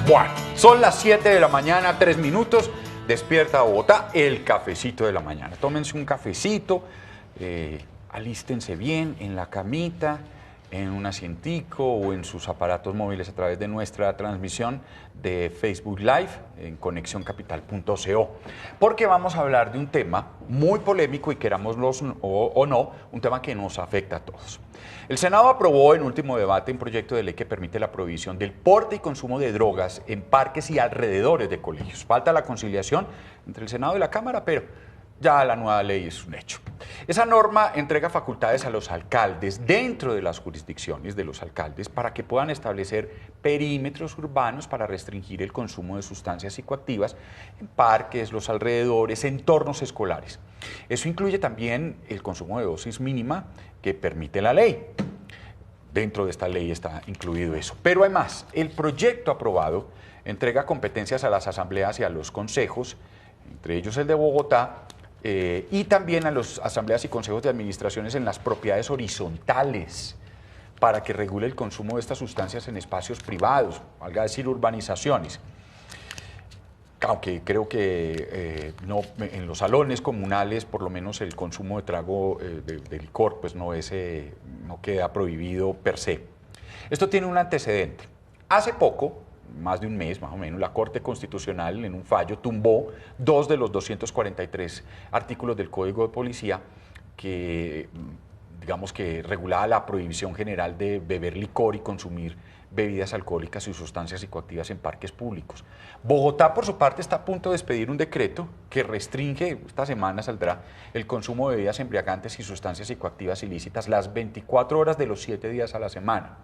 Bueno, son las 7 de la mañana, 3 minutos, despierta Bogotá, el cafecito de la mañana. Tómense un cafecito, alístense bien en la camita, en un asientico o en sus aparatos móviles a través de nuestra transmisión de Facebook Live en conexióncapital.co, porque vamos a hablar de un tema muy polémico y querámoslo o no, un tema que nos afecta a todos. El Senado aprobó en último debate un proyecto de ley que permite la prohibición del porte y consumo de drogas en parques y alrededores de colegios. Falta la conciliación entre el Senado y la Cámara, pero ya la nueva ley es un hecho. Esa norma entrega facultades a los alcaldes dentro de las jurisdicciones de los alcaldes para que puedan establecer perímetros urbanos para restringir el consumo de sustancias psicoactivas en parques, los alrededores, entornos escolares. Eso incluye también el consumo de dosis mínima que permite la ley. Dentro de esta ley está incluido eso. Pero además, el proyecto aprobado entrega competencias a las asambleas y a los consejos, entre ellos el de Bogotá, y también a las asambleas y consejos de administraciones en las propiedades horizontales para que regule el consumo de estas sustancias en espacios privados, valga decir urbanizaciones. Aunque creo que no, en los salones comunales, por lo menos el consumo de trago de licor, pues no queda prohibido per se. Esto tiene un antecedente. Hace poco, más de un mes más o menos, la Corte Constitucional en un fallo tumbó 2 de los 243 artículos del Código de Policía que, digamos, que regulaba la prohibición general de beber licor y consumir bebidas alcohólicas y sustancias psicoactivas en parques públicos. Bogotá, por su parte, está a punto de expedir un decreto que restringe, esta semana saldrá, el consumo de bebidas embriagantes y sustancias psicoactivas ilícitas las 24 horas de los 7 días a la semana.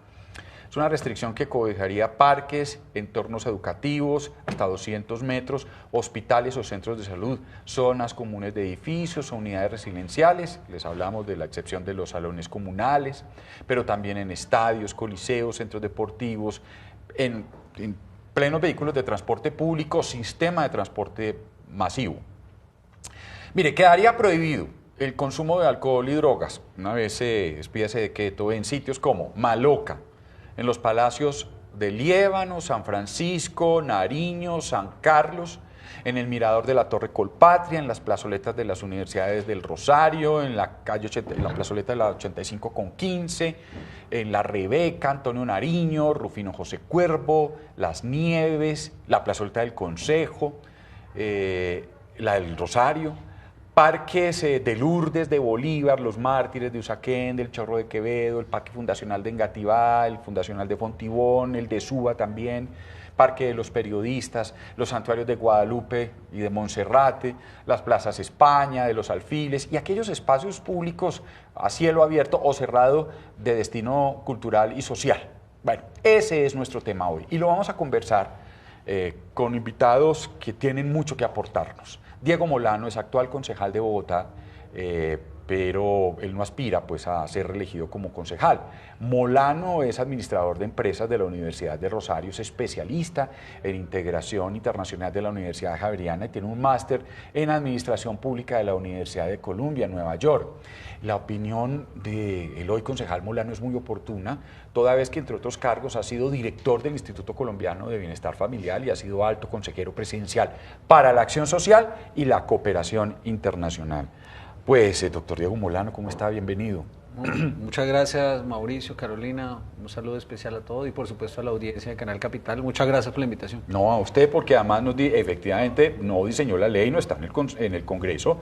Es una restricción que cobijaría parques, entornos educativos, hasta 200 metros, hospitales o centros de salud, zonas comunes de edificios o unidades residenciales, les hablamos de la excepción de los salones comunales, pero también en estadios, coliseos, centros deportivos, en plenos vehículos de transporte público, sistema de transporte masivo. Mire, quedaría prohibido el consumo de alcohol y drogas, una vez se expida ese decreto, en sitios como Maloca, en los palacios de Liébano, San Francisco, Nariño, San Carlos, en el mirador de la Torre Colpatria, en las plazoletas de las universidades del Rosario, en la plazoleta de la 85 con 15, en la Rebeca, Antonio Nariño, Rufino José Cuervo, Las Nieves, la plazoleta del Consejo, la del Rosario, parques de Lourdes, de Bolívar, los Mártires de Usaquén, del Chorro de Quevedo, el Parque Fundacional de Engativá, el Fundacional de Fontibón, el de Suba también, Parque de los Periodistas, los santuarios de Guadalupe y de Monserrate, las plazas España, de los Alfiles y aquellos espacios públicos a cielo abierto o cerrado de destino cultural y social. Bueno, ese es nuestro tema hoy y lo vamos a conversar con invitados que tienen mucho que aportarnos. Diego Molano es actual concejal de Bogotá, pero él no aspira pues, a ser reelegido como concejal. Molano es administrador de empresas de la Universidad de Rosario, es especialista en integración internacional de la Universidad Javeriana y tiene un máster en administración pública de la Universidad de Columbia, en Nueva York. La opinión del hoy concejal Molano es muy oportuna, toda vez que entre otros cargos ha sido director del Instituto Colombiano de Bienestar Familiar y ha sido alto consejero presidencial para la acción social y la cooperación internacional. Pues, doctor Diego Molano, ¿cómo está? Bienvenido. Muchas gracias, Mauricio, Carolina, un saludo especial a todos y por supuesto a la audiencia de Canal Capital. Muchas gracias por la invitación. No, a usted, porque además efectivamente no diseñó la ley, no está en el Congreso,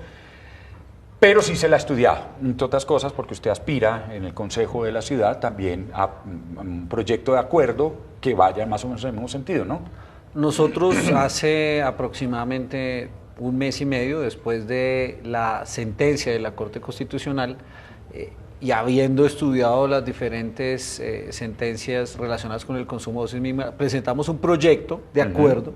pero sí se la ha estudiado, entre otras cosas porque usted aspira en el Consejo de la Ciudad también a un proyecto de acuerdo que vaya más o menos en el mismo sentido, ¿no? Nosotros hace aproximadamente un mes y medio después de la sentencia de la Corte Constitucional y habiendo estudiado las diferentes sentencias relacionadas con el consumo de dosis mínima, presentamos un proyecto de acuerdo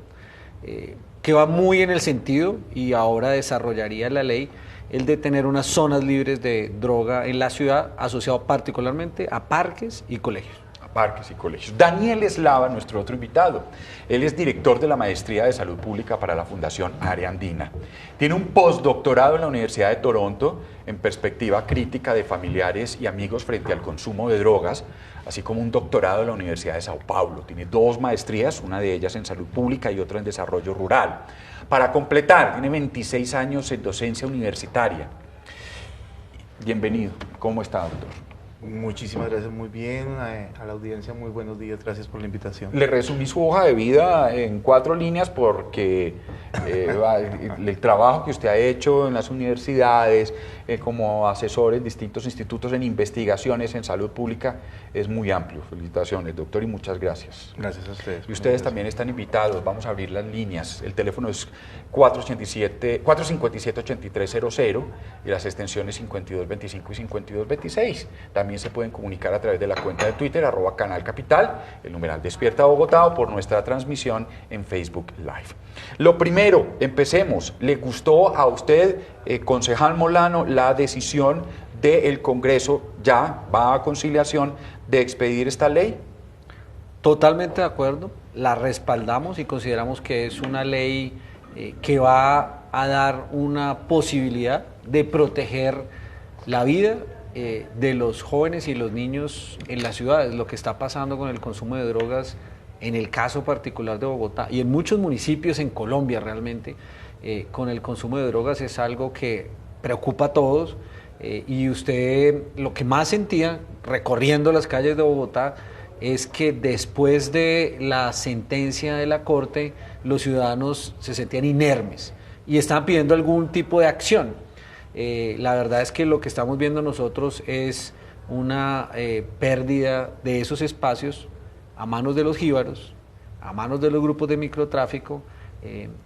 que va muy en el sentido y ahora desarrollaría la ley el de tener unas zonas libres de droga en la ciudad, asociado particularmente a parques y colegios. Parques y colegios. Daniel Eslava, nuestro otro invitado. Él es director de la Maestría de Salud Pública para la Fundación Área Andina. Tiene un postdoctorado en la Universidad de Toronto en perspectiva crítica de familiares y amigos frente al consumo de drogas. así como un doctorado de la Universidad de Sao Paulo. Tiene 2 maestrías, una de ellas en salud pública y otra en desarrollo rural. Para completar, tiene 26 años en docencia universitaria. Bienvenido. ¿Cómo está, doctor? Muchísimas gracias, muy bien. A la audiencia, muy buenos días, gracias por la invitación. Le resumí su hoja de vida en 4 líneas porque el trabajo que usted ha hecho en las universidades, como asesor en distintos institutos en investigaciones en salud pública, es muy amplio. Felicitaciones, doctor, y muchas gracias. Gracias a ustedes. Y ustedes también están invitados, vamos a abrir las líneas. El teléfono es 457-8300 y las extensiones 5225 y 5226. También se pueden comunicar a través de la cuenta de Twitter, @canalcapital, el numeral Despierta Bogotá, o por nuestra transmisión en Facebook Live. Lo primero, empecemos. ¿Le gustó a usted, concejal Molano, la decisión del Congreso, ya va a conciliación, de expedir esta ley? Totalmente de acuerdo, la respaldamos y consideramos que es una ley que va a dar una posibilidad de proteger la vida de los jóvenes y los niños en las ciudades. Lo que está pasando con el consumo de drogas, en el caso particular de Bogotá y en muchos municipios en Colombia realmente, con el consumo de drogas es algo que preocupa a todos. Y usted lo que más sentía recorriendo las calles de Bogotá es que después de la sentencia de la Corte los ciudadanos se sentían inermes y estaban pidiendo algún tipo de acción. La verdad es que lo que estamos viendo nosotros es una pérdida de esos espacios a manos de los jíbaros, a manos de los grupos de microtráfico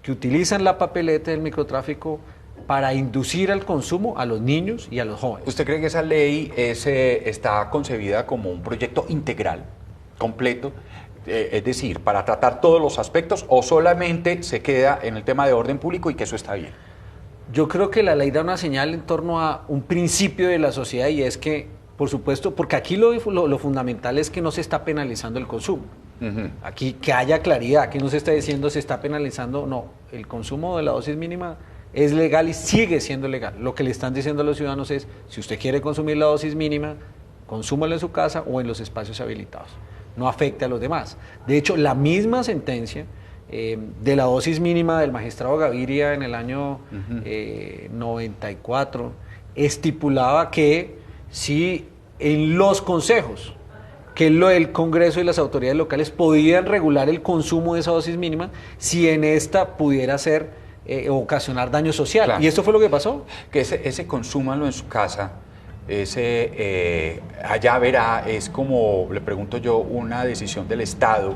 que utilizan la papeleta del microtráfico para inducir al consumo a los niños y a los jóvenes. ¿Usted cree que esa ley está concebida como un proyecto integral, completo, es decir, para tratar todos los aspectos, o solamente se queda en el tema de orden público y que eso está bien? Yo creo que la ley da una señal en torno a un principio de la sociedad, y es que, por supuesto, porque aquí lo fundamental es que no se está penalizando el consumo. Aquí que haya claridad, que no se está diciendo se está penalizando, no, el consumo de la dosis mínima es legal y sigue siendo legal. Lo que le están diciendo a los ciudadanos es, si usted quiere consumir la dosis mínima, consúmala en su casa o en los espacios habilitados. No afecte a los demás. De hecho, la misma sentencia de la dosis mínima del magistrado Gaviria en el año 94 estipulaba que si en los consejos, que el Congreso y las autoridades locales podían regular el consumo de esa dosis mínima, si en esta pudiera ser ocasionar daño social. Claro. Y esto fue lo que pasó. Que ese consúmalo en su casa, allá verá, es como, le pregunto yo, una decisión del Estado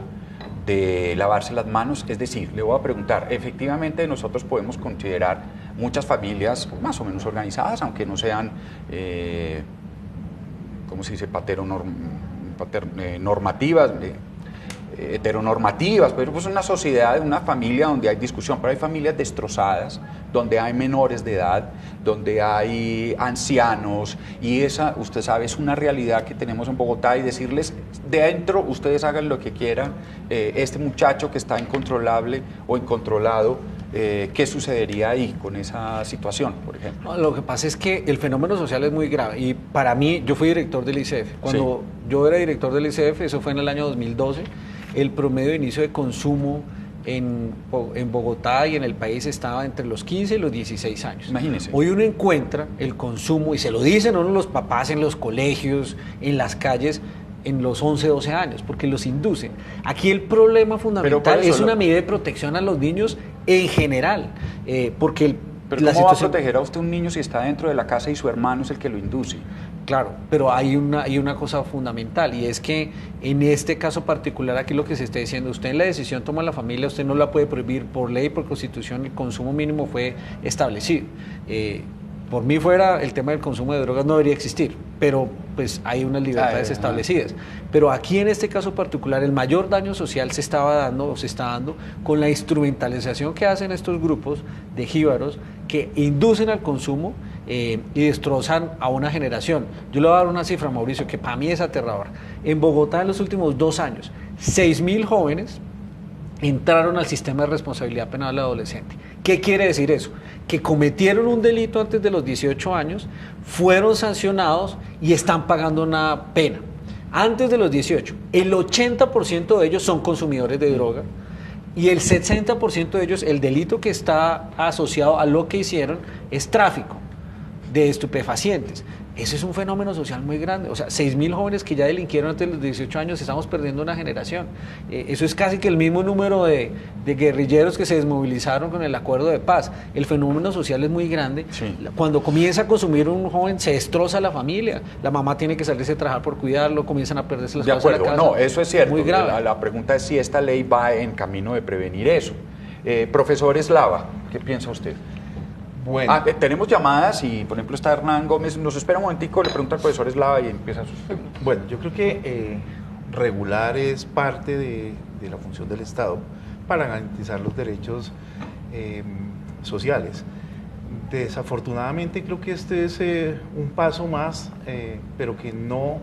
de lavarse las manos. Es decir, le voy a preguntar, efectivamente nosotros podemos considerar muchas familias más o menos organizadas, aunque no sean, ¿cómo se dice?, normativas, heteronormativas, pero pues una sociedad, una familia donde hay discusión, pero hay familias destrozadas, donde hay menores de edad, donde hay ancianos, y esa, usted sabe, es una realidad que tenemos en Bogotá, y decirles, de adentro ustedes hagan lo que quieran, este muchacho que está incontrolable o incontrolado, ¿qué sucedería ahí con esa situación, por ejemplo? No, lo que pasa es que el fenómeno social es muy grave, y para mí, yo fui director del ICF, cuando yo era director del ICF, eso fue en el año 2012, el promedio de inicio de consumo en Bogotá y en el país estaba entre los 15 y los 16 años. Imagínese. Hoy uno encuentra el consumo, y se lo dicen uno los papás en los colegios, en las calles, en los 11, 12 años, porque los inducen. Aquí el problema fundamental es una medida de protección a los niños en general, porque ¿Pero cómo va a proteger a usted un niño si está dentro de la casa y su hermano es el que lo induce? Claro, pero hay una cosa fundamental, y es que en este caso particular, aquí lo que se está diciendo, usted en la decisión toma la familia, usted no la puede prohibir por ley, por constitución, el consumo mínimo fue establecido. Por mí fuera, el tema del consumo de drogas no debería existir, pero pues hay unas libertades establecidas. Pero aquí en este caso particular, el mayor daño social se está dando con la instrumentalización que hacen estos grupos de jíbaros que inducen al consumo y destrozan a una generación. Yo le voy a dar una cifra, Mauricio, que para mí es aterradora. En Bogotá, en los últimos 2 años, 6.000 jóvenes entraron al sistema de responsabilidad penal adolescente. ¿Qué quiere decir eso? Que cometieron un delito antes de los 18 años, fueron sancionados y están pagando una pena. antes de los 18, el 80% de ellos son consumidores de droga y el 60% de ellos, el delito que está asociado a lo que hicieron es tráfico de estupefacientes. Ese es un fenómeno social muy grande. O sea, 6.000 jóvenes que ya delinquieron antes de los 18 años, estamos perdiendo una generación. Eso es casi que el mismo número de guerrilleros que se desmovilizaron con el acuerdo de paz. El fenómeno social es muy grande. Sí. Cuando comienza a consumir un joven, se destroza la familia. La mamá tiene que salirse a trabajar por cuidarlo, comienzan a perderse las De cosas de acuerdo, la casa. no, eso es cierto. Muy grave. La pregunta es si esta ley va en camino de prevenir eso. Profesor Eslava, ¿qué piensa usted? Bueno, Tenemos llamadas y, por ejemplo, está Hernán Gómez. Nos espera un momentico, le pregunta al profesor Eslava y empieza sus preguntas. bueno, yo creo que regular es parte de la función del Estado para garantizar los derechos sociales. Desafortunadamente creo que este es un paso más, pero que no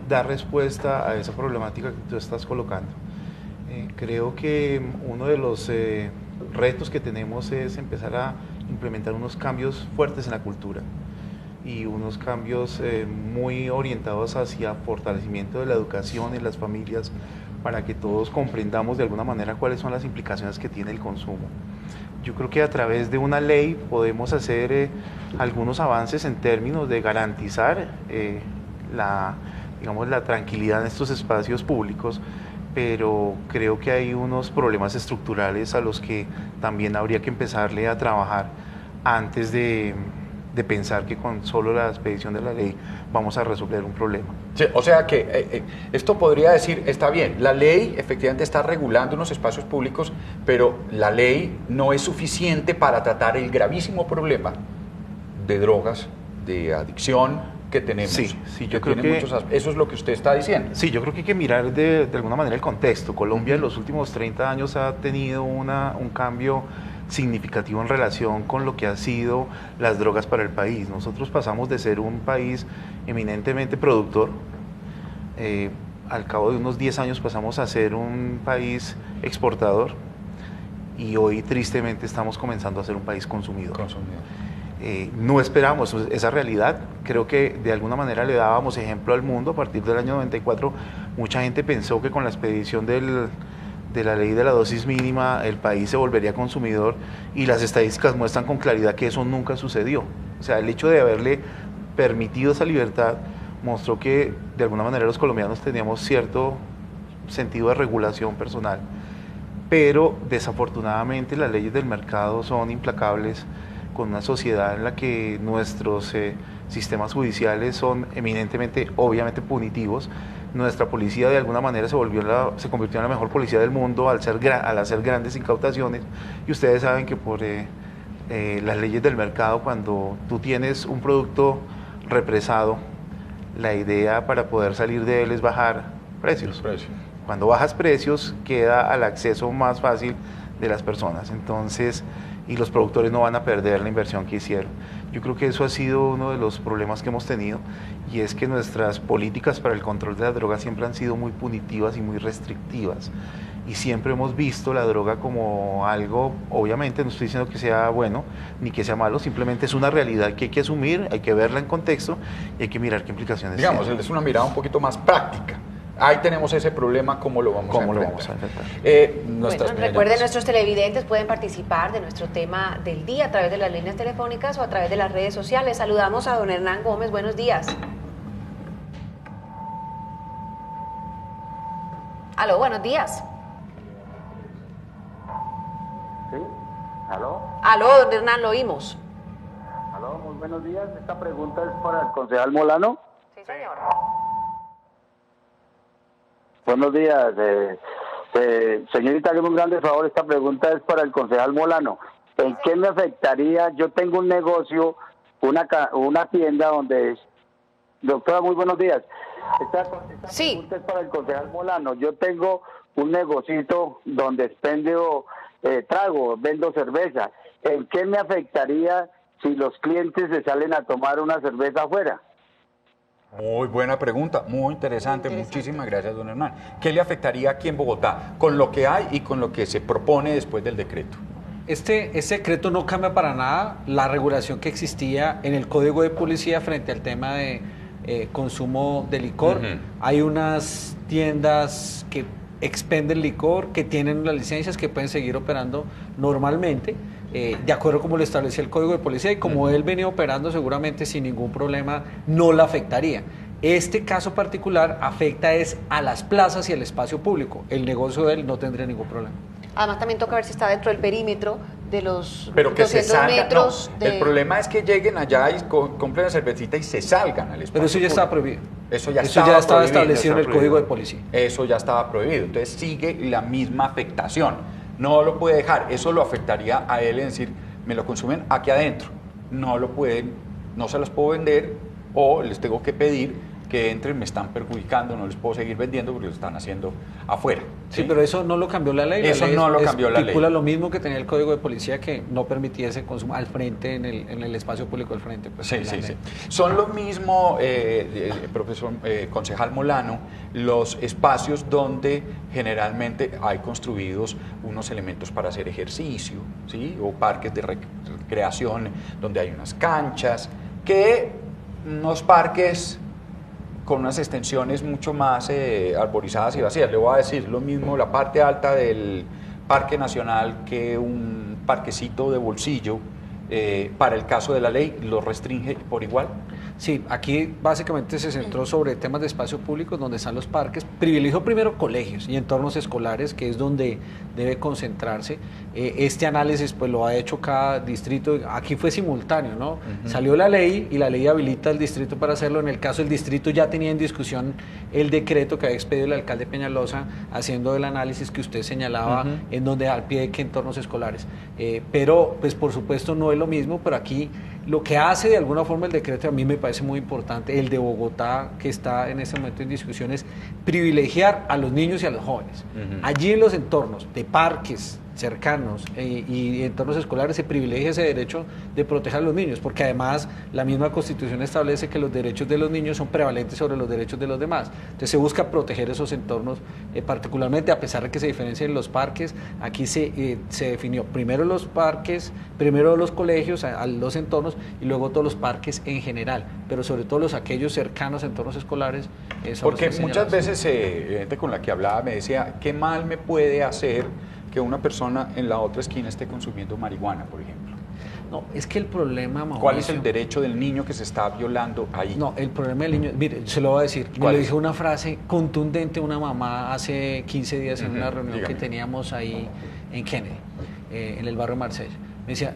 da respuesta a esa problemática que tú estás colocando. Creo que uno de los retos que tenemos es empezar a implementar unos cambios fuertes en la cultura y unos cambios muy orientados hacia fortalecimiento de la educación en las familias para que todos comprendamos de alguna manera cuáles son las implicaciones que tiene el consumo. Yo creo que a través de una ley podemos hacer algunos avances en términos de garantizar la tranquilidad en estos espacios públicos, pero creo que hay unos problemas estructurales a los que también habría que empezarle a trabajar antes de pensar que con solo la expedición de la ley vamos a resolver un problema. Sí, o sea que esto podría decir, está bien, la ley efectivamente está regulando unos espacios públicos, pero la ley no es suficiente para tratar el gravísimo problema de drogas, de adicción que tenemos. Sí, yo creo tiene que eso es lo que usted está diciendo. Sí, yo creo que hay que mirar de alguna manera el contexto. Colombia en los últimos 30 años ha tenido un cambio significativo en relación con lo que han sido las drogas para el país. Nosotros pasamos de ser un país eminentemente productor, al cabo de unos 10 años pasamos a ser un país exportador y hoy tristemente estamos comenzando a ser un país consumidor. No esperamos esa realidad, creo que de alguna manera le dábamos ejemplo al mundo. A partir del año 94 mucha gente pensó que con la expedición de la ley de la dosis mínima el país se volvería consumidor y las estadísticas muestran con claridad que eso nunca sucedió. O sea, el hecho de haberle permitido esa libertad mostró que de alguna manera los colombianos teníamos cierto sentido de regulación personal, pero desafortunadamente las leyes del mercado son implacables con una sociedad en la que nuestros sistemas judiciales son eminentemente, obviamente, punitivos. Nuestra policía de alguna manera se convirtió en la mejor policía del mundo al hacer grandes incautaciones, y ustedes saben que por las leyes del mercado, cuando tú tienes un producto represado, la idea para poder salir de él es bajar precios. Cuando bajas precios queda al acceso más fácil de las personas, entonces, y los productores no van a perder la inversión que hicieron. Yo creo que eso ha sido uno de los problemas que hemos tenido, y es que nuestras políticas para el control de la droga siempre han sido muy punitivas y muy restrictivas, y siempre hemos visto la droga como algo, obviamente no estoy diciendo que sea bueno ni que sea malo, simplemente es una realidad que hay que asumir, hay que verla en contexto y hay que mirar qué implicaciones tiene. Digamos, es una mirada un poquito más práctica. Ahí tenemos ese problema, ¿cómo lo vamos a enfrentar? Recuerden, nuestros televidentes pueden participar de nuestro tema del día a través de las líneas telefónicas o a través de las redes sociales. Saludamos a don Hernán Gómez, buenos días. Aló, buenos días. ¿Sí? ¿Aló? Aló, don Hernán, lo oímos. Aló, muy buenos días. Esta pregunta es para el concejal Molano. Sí, señor. Buenos días, señorita, hágame un grande favor, esta pregunta es para el concejal Molano. ¿En qué me afectaría? Yo tengo un negocio, una tienda donde... Doctora, muy buenos días. Esta pregunta es para el concejal Molano. Yo tengo un negocito donde expendio trago, vendo cerveza. ¿En qué me afectaría si los clientes se salen a tomar una cerveza afuera? Muy buena pregunta, muy interesante. Muchísimas gracias, don Hernán. ¿Qué le afectaría aquí en Bogotá con lo que hay y con lo que se propone después del decreto? Este decreto no cambia para nada la regulación que existía en el Código de Policía frente al tema de consumo de licor. Hay unas tiendas que expenden licor, que tienen las licencias, que pueden seguir operando normalmente, de acuerdo como lo establecía el Código de Policía, y como él venía operando seguramente sin ningún problema, no la afectaría. Este caso particular afecta es a las plazas y al espacio público. El negocio de él no tendría ningún problema. Además también toca ver si está dentro del perímetro de los pero que 200 se salga, metros. No, el problema es que lleguen allá y compren la cervecita y se salgan al espacio. Pero eso ya público. estaba prohibido. Eso ya estaba prohibido, establecido en el Código de Policía. Eso ya estaba prohibido. Entonces sigue la misma afectación. No lo puede dejar. Eso lo afectaría a él en decir, me lo consumen aquí adentro. No lo pueden, no se los puedo vender o les tengo que pedir que entren, me están perjudicando, no les puedo seguir vendiendo porque lo están haciendo afuera. Sí, pero eso no lo cambió la ley. Eso no lo cambió la ley. Estipula lo mismo que tenía el Código de Policía, que no permitía ese consumo al frente, en el espacio público al frente. Pues, sí. Son lo mismo, profesor concejal Molano, los espacios donde generalmente hay construidos unos elementos para hacer ejercicio, ¿sí? O parques de recreación donde hay unas canchas, que unos parques con unas extensiones mucho más arborizadas y vacías. Le voy a decir lo mismo, la parte alta del Parque Nacional, que un parquecito de bolsillo, para el caso de la ley, ¿lo restringe por igual? Sí, aquí básicamente se centró sobre temas de espacio público, donde están los parques. Privilegió primero colegios y entornos escolares, que es donde debe concentrarse. Este análisis pues lo ha hecho cada distrito. Aquí fue simultáneo, ¿no? Salió la ley y la ley habilita al distrito para hacerlo. En el caso del distrito ya tenía en discusión el decreto que había expedido el alcalde Peñalosa, haciendo el análisis que usted señalaba, en donde al pie de qué entornos escolares. Pero pues por supuesto no es lo mismo, pero aquí lo que hace de alguna forma el decreto, a mí me parece muy importante, el de Bogotá, que está en este momento en discusión, es privilegiar a los niños y a los jóvenes. Allí en los entornos de parques cercanos y entornos escolares se privilegia ese derecho de proteger a los niños, porque además la misma Constitución establece que los derechos de los niños son prevalentes sobre los derechos de los demás. Entonces se busca proteger esos entornos, particularmente a pesar de que se diferencien los parques. Aquí se definió primero los parques, primero los colegios, a los entornos, y luego todos los parques en general, pero sobre todo aquellos cercanos a entornos escolares. Porque muchas veces gente con la que hablaba me decía, ¿qué mal me puede hacer que una persona en la otra esquina esté consumiendo marihuana, por ejemplo? No, es que el problema, Mauricio, ¿cuál es el derecho del niño que se está violando ahí? No, el problema del niño, mire, se lo voy a decir, me lo dijo una frase contundente una mamá hace 15 días en una reunión que teníamos ahí en Kennedy, en el barrio Marsella. Me decía,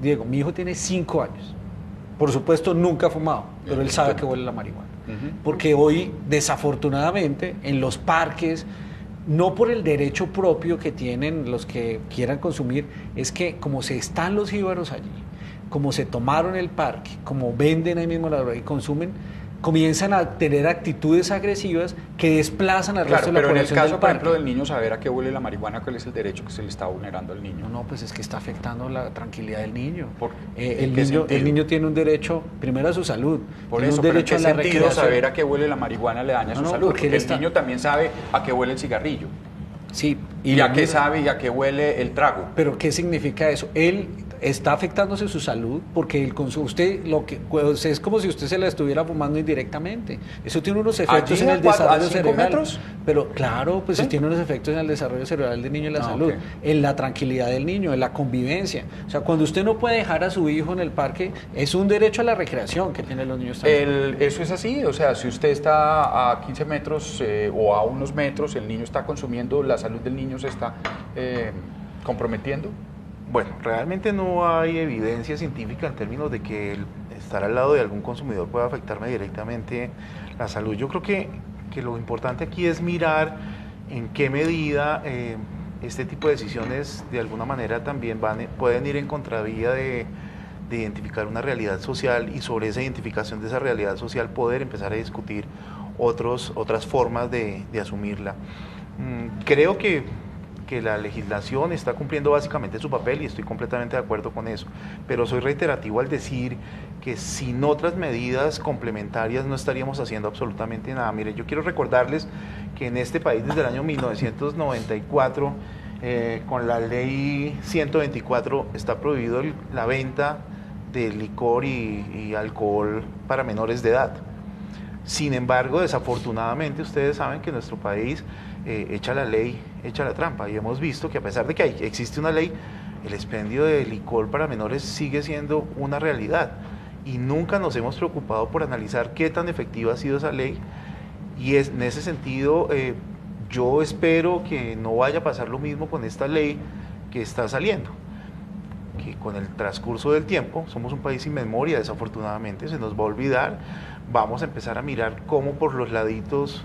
Diego, mi hijo tiene 5 años, por supuesto nunca ha fumado, pero él sabe que huele la marihuana, porque hoy, desafortunadamente, en los parques, no por el derecho propio que tienen los que quieran consumir, es que como se están los jíbaros allí, como se tomaron el parque, como venden ahí mismo la droga y consumen, comienzan a tener actitudes agresivas que desplazan al resto de la población. Pero en el caso, por ejemplo, del niño saber a qué huele la marihuana, ¿cuál es el derecho que se le está vulnerando al niño? No, pues es que está afectando la tranquilidad del niño. El niño tiene un derecho, primero a su salud, por tiene eso, un derecho a la recreación. Saber a qué huele la marihuana le daña su salud, porque el niño también sabe a qué huele el cigarrillo. Sí. Y a qué sabe y a qué huele el trago. Pero ¿qué significa eso? Él está afectándose su salud porque el consumo, es como si usted se la estuviera fumando indirectamente. Eso tiene unos efectos en el desarrollo cerebral. Metros? Pero claro, pues tiene unos efectos en el desarrollo cerebral del niño y la salud, en la tranquilidad del niño, en la convivencia. O sea, cuando usted no puede dejar a su hijo en el parque, es un derecho a la recreación que tienen los niños también. Eso es así, o sea, si usted está a 15 metros o a unos metros, el niño está consumiendo, la salud del niño se está comprometiendo. Bueno, realmente no hay evidencia científica en términos de que el estar al lado de algún consumidor pueda afectarme directamente la salud. Yo creo que lo importante aquí es mirar en qué medida este tipo de decisiones de alguna manera también pueden ir en contravía de identificar una realidad social, y sobre esa identificación de esa realidad social poder empezar a discutir otras formas de asumirla. Creo que la legislación está cumpliendo básicamente su papel y estoy completamente de acuerdo con eso, pero soy reiterativo al decir que sin otras medidas complementarias no estaríamos haciendo absolutamente nada. Mire, yo quiero recordarles que en este país desde el año 1994, con la ley 124, está prohibido la venta de licor y alcohol para menores de edad. Sin embargo, desafortunadamente, ustedes saben que nuestro país echa la ley, echa la trampa, y hemos visto que a pesar de que existe una ley, el expendio de licor para menores sigue siendo una realidad, y nunca nos hemos preocupado por analizar qué tan efectiva ha sido esa ley, y en ese sentido yo espero que no vaya a pasar lo mismo con esta ley que está saliendo, que con el transcurso del tiempo, somos un país sin memoria, desafortunadamente, se nos va a olvidar, vamos a empezar a mirar cómo por los laditos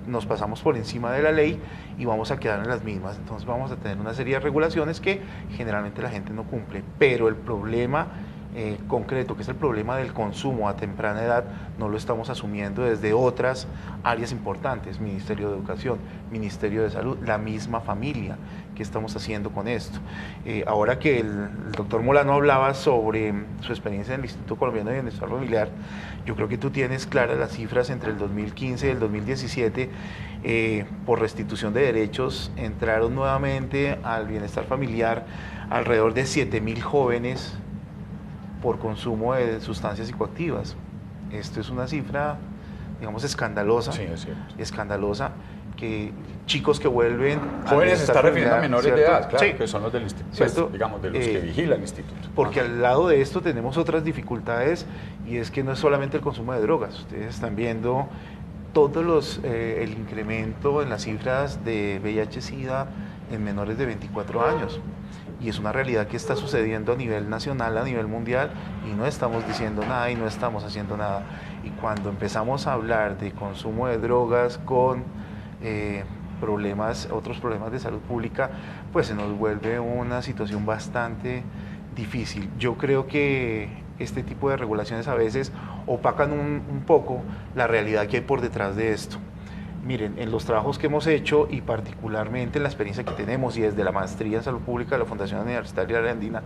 nos pasamos por encima de la ley y vamos a quedar en las mismas. Entonces vamos a tener una serie de regulaciones que generalmente la gente no cumple, pero el problema concreto, que es el problema del consumo a temprana edad, no lo estamos asumiendo desde otras áreas importantes, Ministerio de Educación, Ministerio de Salud, la misma familia. ¿Qué estamos haciendo con esto? Ahora que el doctor Molano hablaba sobre su experiencia en el Instituto Colombiano de Bienestar Familiar, yo creo que tú tienes claras las cifras. Entre el 2015 y el 2017, por restitución de derechos, entraron nuevamente al bienestar familiar alrededor de 7.000 jóvenes por consumo de sustancias psicoactivas. Esto es una cifra, digamos, escandalosa. Sí, es cierto. Escandalosa, que chicos que vuelven... Jóvenes se está refiriendo a menores, ¿cierto?, de edad, claro, sí, que son los del instituto, pues, digamos, de los que vigila el instituto. Porque al lado de esto tenemos otras dificultades, y es que no es solamente el consumo de drogas. Ustedes están viendo todos el incremento en las cifras de VIH-Sida en menores de 24 años. Y es una realidad que está sucediendo a nivel nacional, a nivel mundial, y no estamos diciendo nada y no estamos haciendo nada. Y cuando empezamos a hablar de consumo de drogas con otros problemas de salud pública, pues se nos vuelve una situación bastante difícil. Yo creo que este tipo de regulaciones a veces opacan un poco la realidad que hay por detrás de esto. Miren, en los trabajos que hemos hecho, y particularmente en la experiencia que tenemos y desde la maestría en salud pública de la Fundación Universitaria de Andina,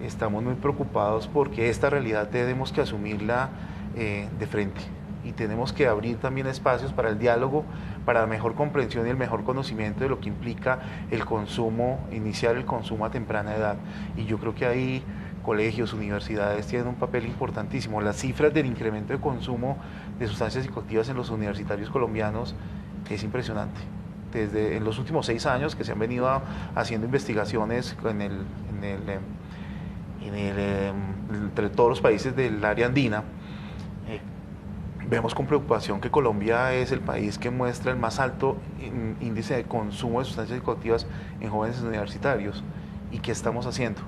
estamos muy preocupados porque esta realidad tenemos que asumirla de frente, y tenemos que abrir también espacios para el diálogo, para la mejor comprensión y el mejor conocimiento de lo que implica el consumo, iniciar el consumo a temprana edad. Y yo creo que ahí colegios, universidades tienen un papel importantísimo. Las cifras del incremento de consumo de sustancias psicoactivas en los universitarios colombianos es impresionante. En los últimos 6 años que se han venido haciendo investigaciones entre todos los países del área andina, vemos con preocupación que Colombia es el país que muestra el más alto índice de consumo de sustancias psicoactivas en jóvenes universitarios. ¿Y qué estamos haciendo?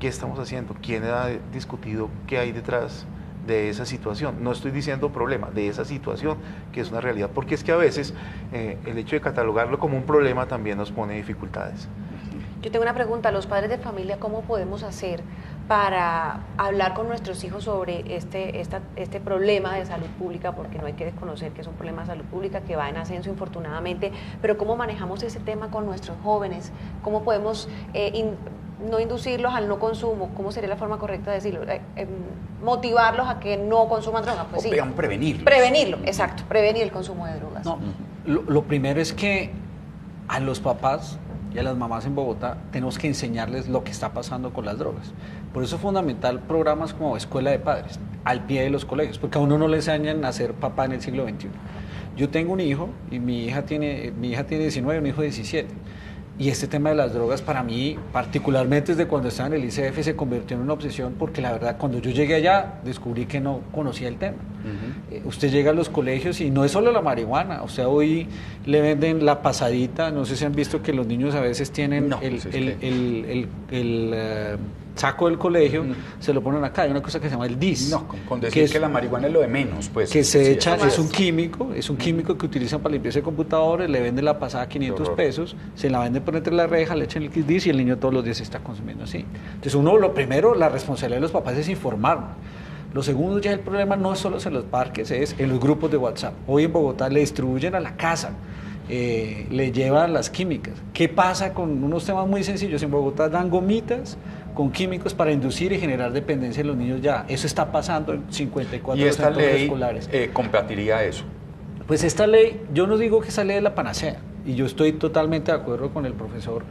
¿Qué estamos haciendo? ¿Quién ha discutido qué hay detrás de esa situación? No estoy diciendo problema, de esa situación que es una realidad, porque es que a veces el hecho de catalogarlo como un problema también nos pone dificultades. Yo tengo una pregunta, los padres de familia, ¿cómo podemos hacer para hablar con nuestros hijos sobre este problema de salud pública? Porque no hay que desconocer que es un problema de salud pública que va en ascenso, infortunadamente, pero ¿cómo manejamos ese tema con nuestros jóvenes? ¿Cómo podemos no inducirlos al no consumo? ¿Cómo sería la forma correcta de decirlo? Motivarlos a que no consuman drogas. Pues sí. Digamos, prevenirlos. Prevenirlo, exacto, prevenir el consumo de drogas. No, lo primero es que a los papás y a las mamás en Bogotá tenemos que enseñarles lo que está pasando con las drogas. Por eso es fundamental programas como Escuela de Padres, al pie de los colegios, porque a uno no le enseñan a ser papá en el siglo XXI. Yo tengo un hijo y mi hija tiene 19, un hijo de 17. Y este tema de las drogas para mí, particularmente desde cuando estaba en el ICF, se convirtió en una obsesión, porque la verdad cuando yo llegué allá descubrí que no conocía el tema. Usted llega a los colegios y no es solo la marihuana, o sea, hoy le venden la pasadita, no sé si han visto que los niños a veces tienen el saco del colegio, se lo ponen acá, hay una cosa que se llama el DIS. No, con decir que la marihuana es lo de menos, pues. Que se echa, es un químico que utilizan para limpiarse computadores, le venden la pasada 500 pesos, se la venden por entre la reja, le echan el DIS y el niño todos los días se está consumiendo así. Entonces lo primero, la responsabilidad de los papás es informarnos. Lo segundo, ya el problema no es solo en los parques, es en los grupos de WhatsApp. Hoy en Bogotá le distribuyen a la casa, le llevan las químicas. ¿Qué pasa con unos temas muy sencillos? En Bogotá dan gomitas con químicos para inducir y generar dependencia en los niños ya. Eso está pasando en 54 ¿Y esta ley escolares. Combatiría eso? Pues esta ley, yo no digo que esa ley es la panacea, y yo estoy totalmente de acuerdo con el profesor.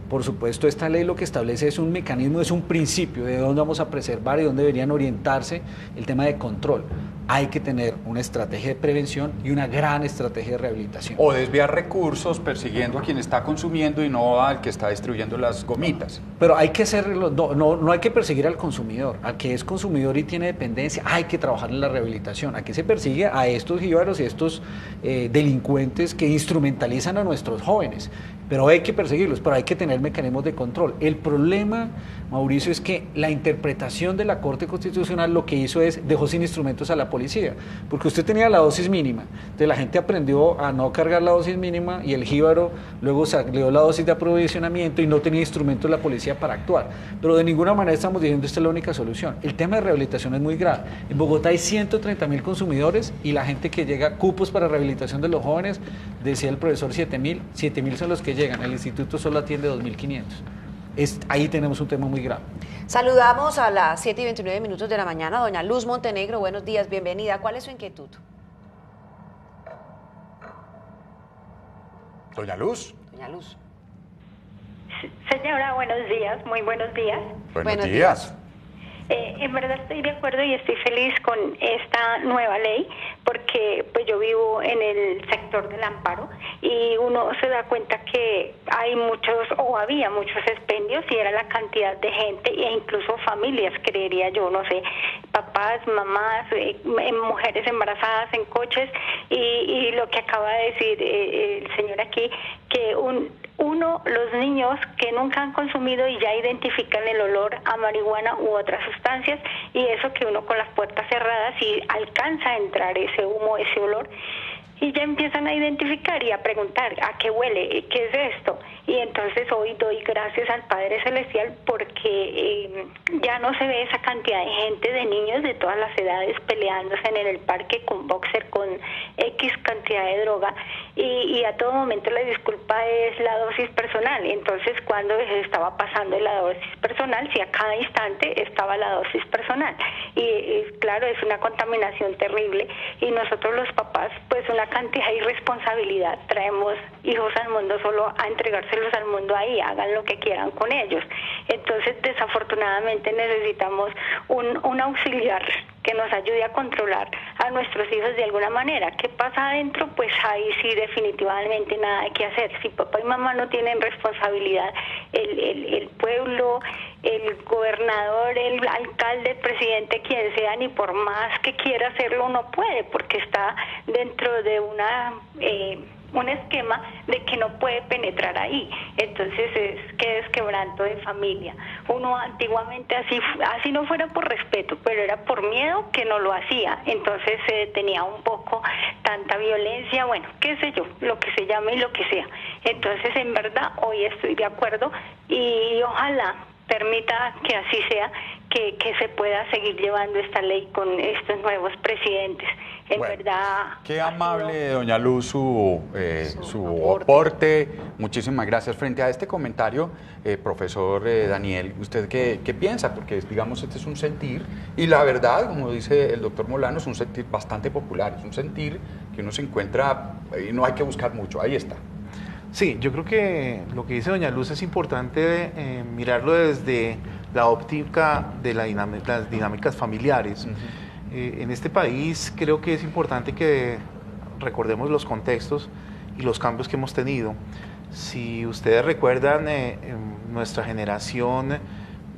Por supuesto, esta ley lo que establece es un mecanismo, es un principio de dónde vamos a preservar y dónde deberían orientarse el tema de control. hay que tener una estrategia de prevención y una gran estrategia de rehabilitación. O desviar recursos persiguiendo a quien está consumiendo y no al que está distribuyendo las gomitas. Pero hay que hacerlo, no hay que perseguir al consumidor, al que es consumidor y tiene dependencia, hay que trabajar en la rehabilitación. Aquí se persigue a estos jíbaros y estos delincuentes que instrumentalizan a nuestros jóvenes. Pero hay que perseguirlos, pero hay que tener mecanismos de control. El problema, Mauricio, es que la interpretación de la Corte Constitucional lo que hizo es, dejó sin instrumentos a la policía, porque usted tenía la dosis mínima, entonces la gente aprendió a no cargar la dosis mínima y el jíbaro luego salió la dosis de aprovisionamiento y no tenía instrumentos la policía para actuar. Pero de ninguna manera estamos diciendo esta es la única solución. El tema de rehabilitación es muy grave. En Bogotá hay 130.000 consumidores y la gente que llega, cupos para rehabilitación de los jóvenes, decía el profesor 7.000 son los que llegan, el instituto solo atiende 2.500. Ahí tenemos un tema muy grave. Saludamos a las 7:29 de la mañana, doña Luz Montenegro, buenos días, bienvenida. ¿Cuál es su inquietud? Doña Luz. Doña Luz. Señora, buenos días, muy buenos días. Buenos días. En verdad estoy de acuerdo y estoy feliz con esta nueva ley porque pues yo vivo en el sector del Amparo y uno se da cuenta que hay muchos o había muchos expendios y era la cantidad de gente e incluso familias, creería yo, no sé, papás, mamás, mujeres embarazadas en coches y lo que acaba de decir el señor aquí, que los niños que nunca han consumido y ya identifican el olor a marihuana u otras sustancias y eso que uno con las puertas cerradas y alcanza a entrar ese humo, ese olor y ya empiezan a identificar y a preguntar a qué huele, qué es esto. Y entonces hoy doy gracias al Padre Celestial porque ya no se ve esa cantidad de gente, de niños de todas las edades peleándose en el parque con boxer, con X cantidad de droga y a todo momento la disculpa es la dosis personal. Entonces cuando estaba pasando la dosis personal, si a cada instante estaba la dosis personal y claro, es una contaminación terrible y nosotros los papás pues una cantidad de irresponsabilidad, traemos hijos al mundo solo a entregárselos al mundo ahí, hagan lo que quieran con ellos. Entonces desafortunadamente necesitamos un auxiliar que nos ayude a controlar a nuestros hijos de alguna manera. ¿Qué pasa adentro? Pues ahí sí definitivamente nada hay que hacer. Si papá y mamá no tienen responsabilidad, el pueblo, el gobernador, el alcalde, el presidente, quien sea, ni por más que quiera hacerlo no puede, porque está dentro de un esquema de que no puede penetrar ahí. Entonces es que desquebranto de familia. Uno antiguamente así no fuera por respeto, pero era por miedo que no lo hacía. Entonces se detenía un poco tanta violencia, bueno, qué sé yo, lo que se llame y lo que sea. Entonces en verdad hoy estoy de acuerdo y ojalá permita que así sea, que se pueda seguir llevando esta ley con estos nuevos presidentes. En verdad. Qué amable, doña Luz, su aporte. Muchísimas gracias. Frente a este comentario, profesor Daniel, ¿usted qué piensa? Porque, digamos, este es un sentir, y la verdad, como dice el doctor Molano, es un sentir bastante popular, es un sentir que uno se encuentra y no hay que buscar mucho, ahí está. Sí, yo creo que lo que dice doña Luz es importante mirarlo desde la óptica de las dinámicas familiares. Uh-huh. En este país creo que es importante que recordemos los contextos y los cambios que hemos tenido. Si ustedes recuerdan, nuestra generación,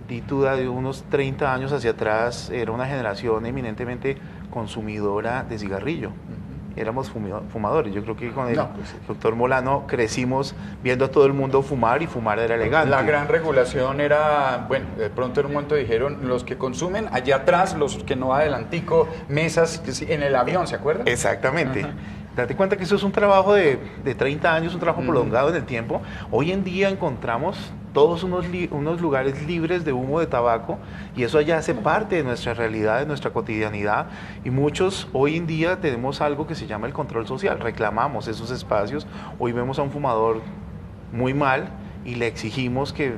dituda de unos 30 años hacia atrás, era una generación eminentemente consumidora de cigarrillo. Éramos fumadores. Yo creo que con el doctor Molano crecimos viendo a todo el mundo fumar y fumar era elegante. La gran regulación era, bueno, de pronto en un momento dijeron los que consumen allá atrás, los que no adelantico, mesas en el avión, ¿se acuerdan? Exactamente. Ajá. Date cuenta que eso es un trabajo de 30 años, un trabajo prolongado en el tiempo. Hoy en día encontramos todos unos lugares libres de humo de tabaco y eso ya hace parte de nuestra realidad, de nuestra cotidianidad y muchos hoy en día tenemos algo que se llama el control social, reclamamos esos espacios, hoy vemos a un fumador muy mal y le exigimos que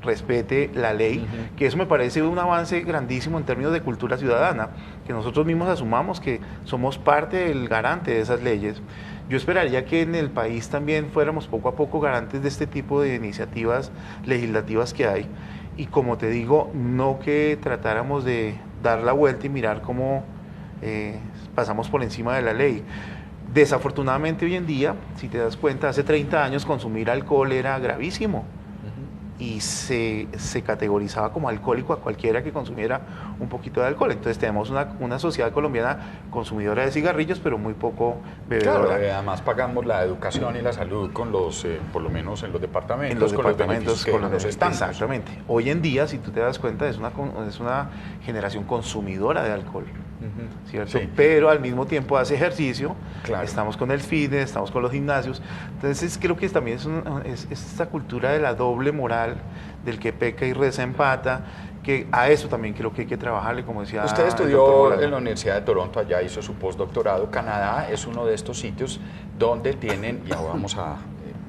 respete la ley, que eso me parece un avance grandísimo en términos de cultura ciudadana, que nosotros mismos asumamos que somos parte del garante de esas leyes. Yo esperaría que en el país también fuéramos poco a poco garantes de este tipo de iniciativas legislativas que hay y como te digo, no que tratáramos de dar la vuelta y mirar cómo pasamos por encima de la ley. Desafortunadamente hoy en día, si te das cuenta, hace 30 años consumir alcohol era gravísimo y se categorizaba como alcohólico a cualquiera que consumiera un poquito de alcohol. Entonces tenemos una sociedad colombiana consumidora de cigarrillos, pero muy poco bebedora. Claro, además pagamos la educación y la salud con los, por lo menos en los departamentos, En los departamentos, con los estancos. Exactamente. Hoy en día, si tú te das cuenta, es una generación consumidora de alcohol. ¿Cierto? Sí. Pero al mismo tiempo hace ejercicio, Claro. estamos con el fitness, estamos con los gimnasios, entonces creo que también es esta cultura de la doble moral, del que peca y reza empata, que a eso también creo que hay que trabajarle, como decía Usted el estudió doctor Molano. en la Universidad de Toronto, allá hizo su postdoctorado. Canadá es uno de estos sitios donde tienen, y ahora vamos a,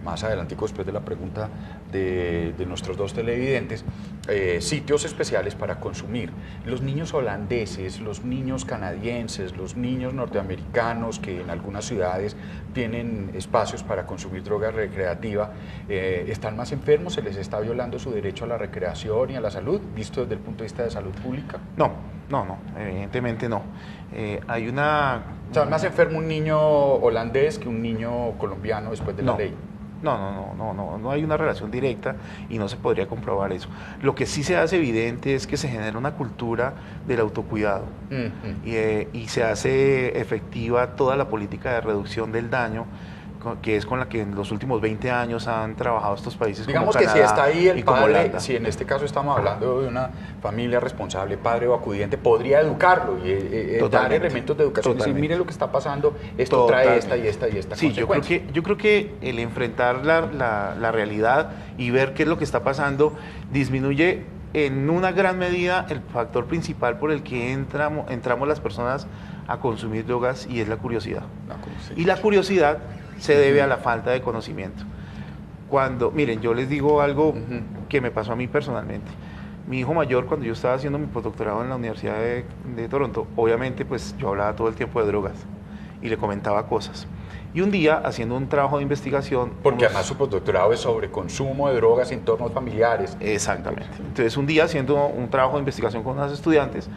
más adelantico después de la pregunta de nuestros dos televidentes, sitios especiales para consumir. Los niños holandeses, los niños canadienses, los niños norteamericanos que en algunas ciudades tienen espacios para consumir droga recreativa, ¿están más enfermos? ¿Se les está violando su derecho a la recreación y a la salud, visto desde el punto de vista de salud pública? No, evidentemente no. Hay una... ¿Está más enfermo un niño holandés que un niño colombiano después de la ley? No hay una relación directa y no se podría comprobar eso. Lo que sí se hace evidente es que se genera una cultura del autocuidado y se hace efectiva toda la política de reducción del daño, que es con la que en los últimos 20 años han trabajado estos países. Digamos como que Canadá si está ahí el y como padre, Holanda. si en este caso estamos hablando de una familia responsable, padre o acudiente, podría educarlo y dar elementos de educación y decir, mire lo que está pasando, esto trae esta y esta y esta Sí, consecuencia. yo creo que el enfrentar la realidad y ver qué es lo que está pasando disminuye en una gran medida el factor principal por el que entramos las personas a consumir drogas, y es la curiosidad. Y la curiosidad se debe a la falta de conocimiento. Miren, yo les digo algo que me pasó a mí personalmente. Mi hijo mayor, cuando yo estaba haciendo mi postdoctorado en la Universidad de Toronto, obviamente pues yo hablaba todo el tiempo de drogas y le comentaba cosas. Y un día, haciendo un trabajo de investigación... Porque además su postdoctorado es sobre consumo de drogas en entornos familiares. Exactamente. Entonces un día, haciendo un trabajo de investigación con unos estudiantes,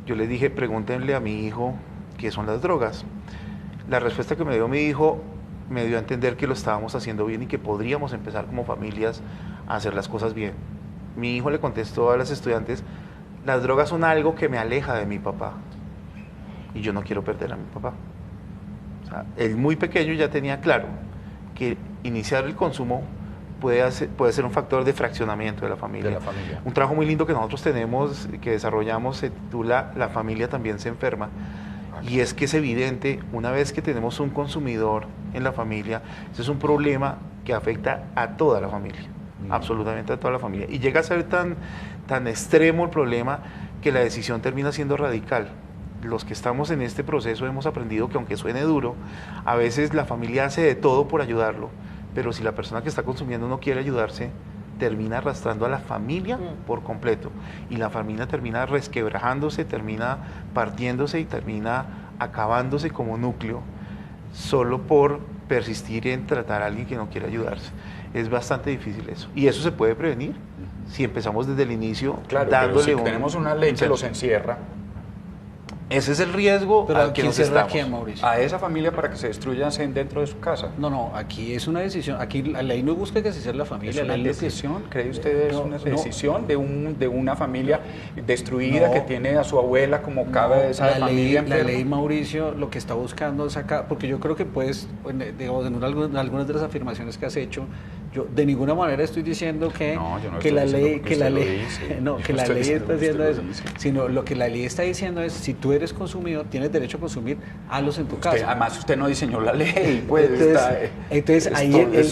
yo les dije, pregúntenle a mi hijo qué son las drogas. La respuesta que me dio mi hijo me dio a entender que lo estábamos haciendo bien y que podríamos empezar como familias a hacer las cosas bien. Mi hijo le contestó a las estudiantes, las drogas son algo que me aleja de mi papá y yo no quiero perder a mi papá. O sea, él muy pequeño ya tenía claro que iniciar el consumo puede ser un factor de fraccionamiento de la familia. Un trabajo muy lindo que nosotros tenemos, que desarrollamos, se titula La familia también se enferma. Y es que es evidente, una vez que tenemos un consumidor en la familia, ese es un problema que afecta a toda la familia, absolutamente a toda la familia. Y llega a ser tan extremo el problema que la decisión termina siendo radical. Los que estamos en este proceso hemos aprendido que, aunque suene duro, a veces la familia hace de todo por ayudarlo, pero si la persona que está consumiendo no quiere ayudarse, termina arrastrando a la familia por completo, y la familia termina resquebrajándose, termina partiéndose y termina acabándose como núcleo, solo por persistir en tratar a alguien que no quiere ayudarse. Es bastante difícil eso, y eso se puede prevenir si empezamos desde el inicio, claro, dándole pero si tenemos una ley que los encierra. Ese es el riesgo al que nos estamos. ¿Quién, Mauricio? A esa familia para que se destruyan dentro de su casa. No, aquí es una decisión. Aquí la ley no busca que se cierre la familia. ¿Es una decisión? ¿Cree usted es una decisión de una familia destruida que tiene a su abuela como cabeza de familia enferma? La ley, Mauricio, lo que está buscando es sacar, porque yo creo que puedes, digamos, en algunas de las afirmaciones que has hecho, yo de ninguna manera estoy diciendo que la ley está haciendo eso, sino lo que la ley está diciendo es, si tú eres consumidor, tienes derecho a consumir, hazlos en tu casa. Además, usted no diseñó la ley, pues. Entonces ahí el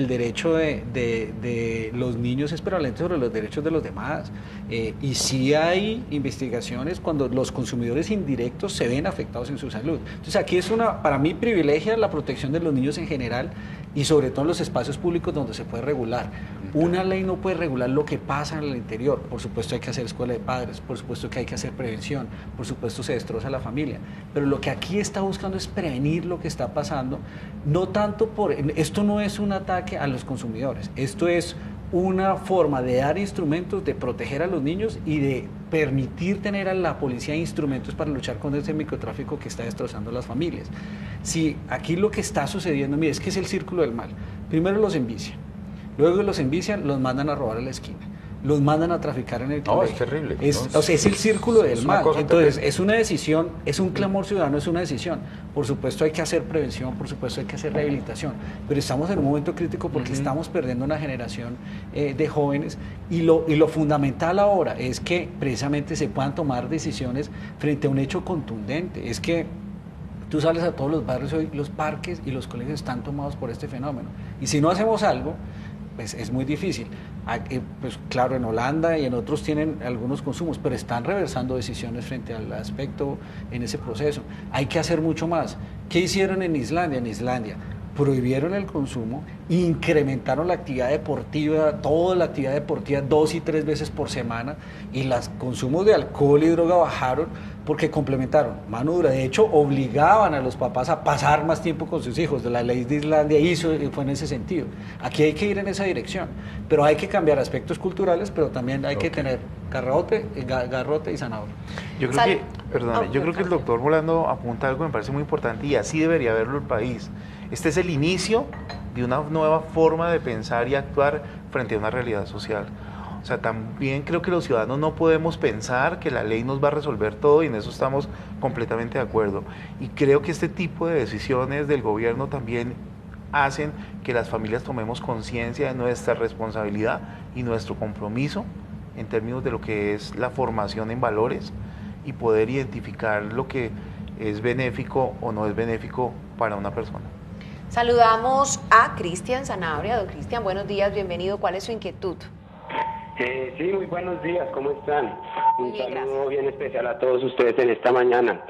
derecho de los niños es prevalente sobre los derechos de los demás. Y sí hay investigaciones cuando los consumidores indirectos se ven afectados en su salud. Entonces aquí para mí privilegia la protección de los niños en general, y sobre todo en los espacios públicos donde se puede regular. Una ley no puede regular lo que pasa en el interior. Por supuesto hay que hacer escuela de padres, por supuesto que hay que hacer prevención, por supuesto se destroza la familia, pero lo que aquí está buscando es prevenir lo que está pasando, no tanto esto no es un ataque a los consumidores, esto es una forma de dar instrumentos, de proteger a los niños y de permitir tener a la policía instrumentos para luchar con ese microtráfico que está destrozando las familias. Si aquí lo que está sucediendo, mire, es que es el círculo del mal. Primero los envician, luego los envician, los mandan a robar a la esquina, los mandan a traficar en el colegio. Es terrible. O sea, es el círculo del mal. Entonces, terrible. es una decisión, es un clamor ciudadano, es una decisión. Por supuesto hay que hacer prevención, por supuesto hay que hacer rehabilitación, pero estamos en un momento crítico porque estamos perdiendo una generación de jóvenes y lo fundamental ahora es que precisamente se puedan tomar decisiones frente a un hecho contundente. Es que tú sales a todos los barrios hoy, los parques y los colegios están tomados por este fenómeno. Y si no hacemos algo, pues es muy difícil. Pues claro, en Holanda y en otros tienen algunos consumos, pero están reversando decisiones frente al aspecto en ese proceso. Hay que hacer mucho más. ¿Qué hicieron en Islandia? En Islandia prohibieron el consumo, incrementaron la actividad deportiva, toda la actividad deportiva 2 y 3 veces por semana, y los consumos de alcohol y droga bajaron porque complementaron mano dura. De hecho, obligaban a los papás a pasar más tiempo con sus hijos. La ley de Islandia fue en ese sentido. Aquí hay que ir en esa dirección, pero hay que cambiar aspectos culturales, pero también hay que tener garrote y zanahoria. Yo creo que el doctor Molano apunta algo que me parece muy importante y así debería verlo el país. Este es el inicio de una nueva forma de pensar y actuar frente a una realidad social. O sea, también creo que los ciudadanos no podemos pensar que la ley nos va a resolver todo y en eso estamos completamente de acuerdo. Y creo que este tipo de decisiones del gobierno también hacen que las familias tomemos conciencia de nuestra responsabilidad y nuestro compromiso en términos de lo que es la formación en valores y poder identificar lo que es benéfico o no es benéfico para una persona. Saludamos a Cristian Sanabria. Don Cristian, buenos días, bienvenido. ¿Cuál es su inquietud? Sí, muy buenos días, ¿cómo están? Un Bien, saludo gracias. bien especial a todos ustedes en esta mañana.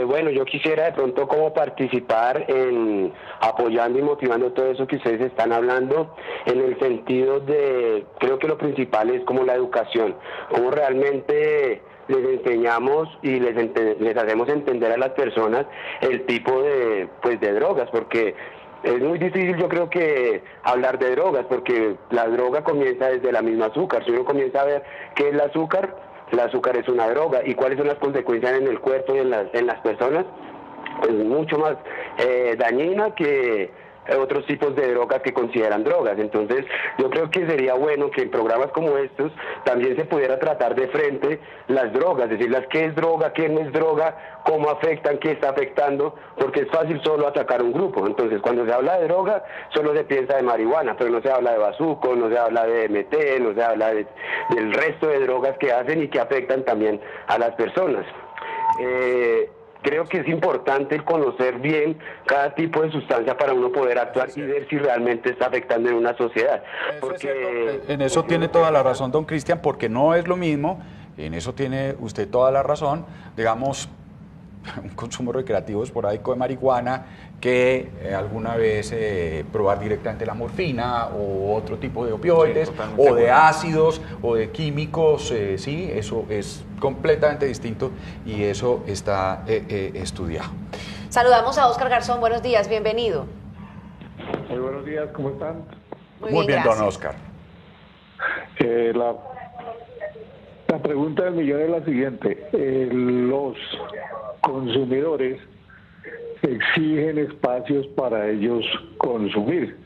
Bueno, yo quisiera de pronto como participar en apoyando y motivando todo eso que ustedes están hablando, en el sentido de, creo que lo principal es como la educación, cómo realmente les enseñamos y les hacemos entender a las personas el tipo de drogas, porque es muy difícil, yo creo que hablar de drogas, porque la droga comienza desde la misma azúcar. Si uno comienza a ver qué es el azúcar es una droga y cuáles son las consecuencias en el cuerpo y en las personas, es mucho más dañina que otros tipos de drogas que consideran drogas. Entonces yo creo que sería bueno que en programas como estos también se pudiera tratar de frente las drogas, decirles qué es droga, qué no es droga, cómo afectan, qué está afectando, porque es fácil solo atacar un grupo. Entonces cuando se habla de droga solo se piensa de marihuana, pero no se habla de bazuco, no se habla de MT, no se habla del resto de drogas que hacen y que afectan también a las personas. Creo que es importante el conocer bien cada tipo de sustancia para uno poder actuar y ver si realmente está afectando en una sociedad. En eso tiene toda la razón, don Cristian, porque no es lo mismo, en eso tiene usted toda la razón, digamos, un consumo recreativo esporádico de marihuana que alguna vez probar directamente la morfina o otro tipo de opioides, Sí, o de ácidos o de químicos, sí, eso es completamente distinto y eso está estudiado. Saludamos a Óscar Garzón, buenos días, bienvenido. Muy buenos días, ¿cómo están? Muy bien, gracias. don Óscar. La pregunta del millón es la siguiente. Los consumidores exigen espacios para ellos consumir.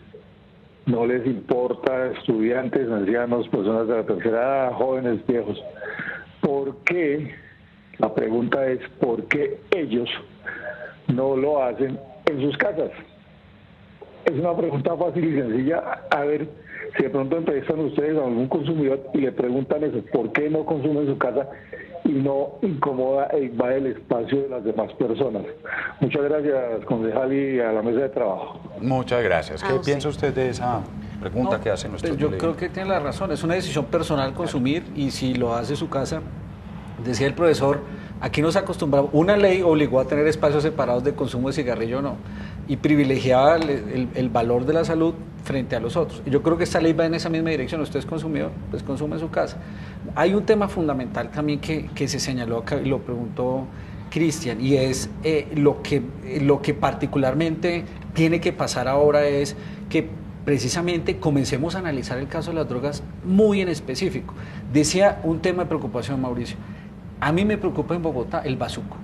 No les importa estudiantes, ancianos, personas de la tercera edad, jóvenes, viejos. ¿Por qué? La pregunta es ¿por qué ellos no lo hacen en sus casas? Es una pregunta fácil y sencilla. A ver, si de pronto entrevistan ustedes a algún consumidor y le preguntan eso, ¿por qué no consume en su casa y no incomoda e invade el espacio de las demás personas? Muchas gracias, concejal, y a la mesa de trabajo. Muchas gracias. ¿Qué usted. piensa usted de esa pregunta que hace nuestro Yo colega? creo que tiene la razón, es una decisión personal consumir y si lo hace su casa, decía el profesor, aquí nos acostumbramos, una ley obligó a tener espacios separados de consumo de cigarrillo, no, y privilegiaba el valor de la salud frente a los otros. Y yo creo que esta ley va en esa misma dirección. Usted es consumidor, pues consume en su casa. Hay un tema fundamental también que se señaló acá y lo preguntó Cristian, y es lo que particularmente tiene que pasar ahora es que precisamente comencemos a analizar el caso de las drogas muy en específico. Decía un tema de preocupación, Mauricio. A mí me preocupa en Bogotá el bazuco,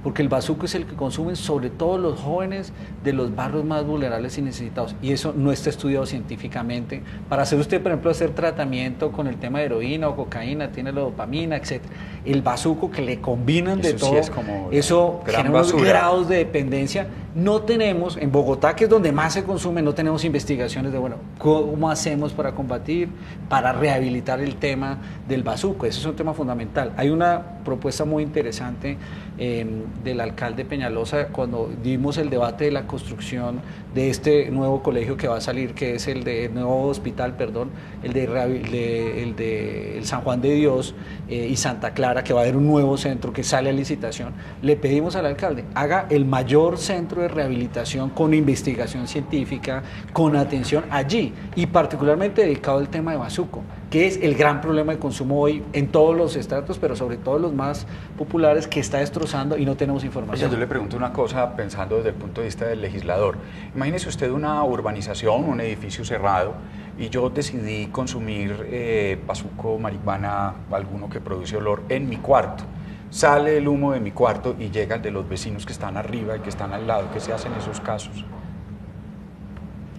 porque el bazuco es el que consumen sobre todo los jóvenes de los barrios más vulnerables y necesitados, y eso no está estudiado científicamente. Para hacer usted, por ejemplo, hacer tratamiento con el tema de heroína o cocaína, tiene la dopamina, etc. El bazuco que le combinan de todo, es como eso genera unos grados de dependencia. No tenemos, en Bogotá, que es donde más se consume, no tenemos investigaciones de, bueno, ¿cómo hacemos para combatir, para rehabilitar el tema del bazuco? Ese es un tema fundamental. Hay una propuesta muy interesante del alcalde Peñalosa cuando dimos el debate de la construcción de este nuevo colegio que va a salir, que es el nuevo hospital, perdón, el de San Juan de Dios y Santa Clara, que va a haber un nuevo centro que sale a licitación. Le pedimos al alcalde, haga el mayor centro de rehabilitación con investigación científica, con atención allí, y particularmente dedicado al tema de bazuco, que es el gran problema de consumo hoy en todos los estratos, pero sobre todo los más populares, que está destrozando y no tenemos información. Yo le pregunto una cosa pensando desde el punto de vista del legislador. Imagínese usted una urbanización, un edificio cerrado, y yo decidí consumir bazuco, marihuana, alguno que produce olor en mi cuarto. Sale el humo de mi cuarto y llega el de los vecinos que están arriba y que están al lado. ¿Qué se hace en esos casos?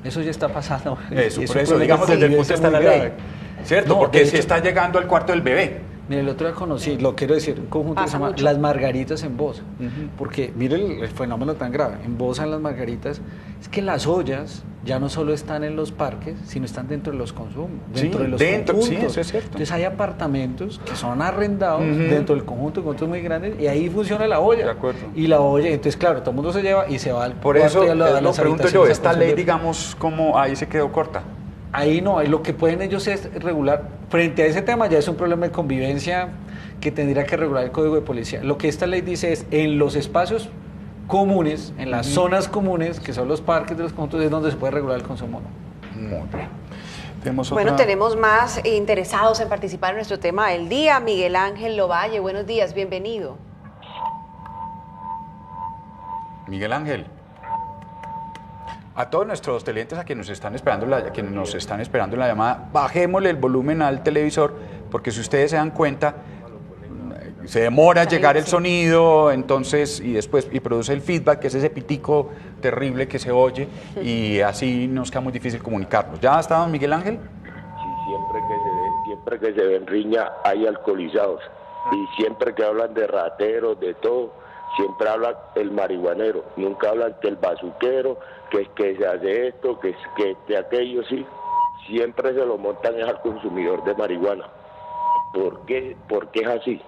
Eso ya está pasando. Eso, por eso, digamos, desde el punto de vista de la ley. ¿Cierto? No, porque si está llegando al cuarto del bebé. Mire, el otro día conocí, lo quiero decir, un conjunto que se llama Las Margaritas en Bosa. Porque mire el fenómeno tan grave. En Bosa, en Las Margaritas, es que las ollas ya no solo están en los parques, sino están dentro de los consumos, dentro de los conjuntos. Sí, eso es cierto. Entonces hay apartamentos que son arrendados dentro del conjunto, conjuntos muy grandes, y ahí funciona la olla. De acuerdo. Y la olla, entonces claro, todo el mundo se lleva y se va al Por eso, lo pregunto yo, esta ley, digamos, ¿cómo ahí se quedó corta? Ahí no, ahí lo que pueden ellos es regular. Frente a ese tema ya es un problema de convivencia que tendría que regular el Código de Policía. Lo que esta ley dice es, en los espacios comunes, en las zonas comunes, que son los parques de los conjuntos, es donde se puede regular el consumo. Muy bien. Tenemos más interesados en participar en nuestro tema del día. Miguel Ángel Lovalle, buenos días, bienvenido. Miguel Ángel. A todos nuestros televidentes a quienes nos están esperando en la llamada, bajémosle el volumen al televisor, porque si ustedes se dan cuenta, se demora llegar el sonido, entonces, y después, y produce el feedback, que es ese pitico terrible que se oye, y así nos queda muy difícil comunicarnos. ¿Ya está don Miguel Ángel? Sí, siempre que se ven riña hay alcoholizados, y siempre que hablan de rateros, de todo, siempre habla el marihuanero, nunca hablan que el bazuquero, que se hace esto, que de aquello, sí. Siempre se lo montan al consumidor de marihuana. ¿Por qué es así?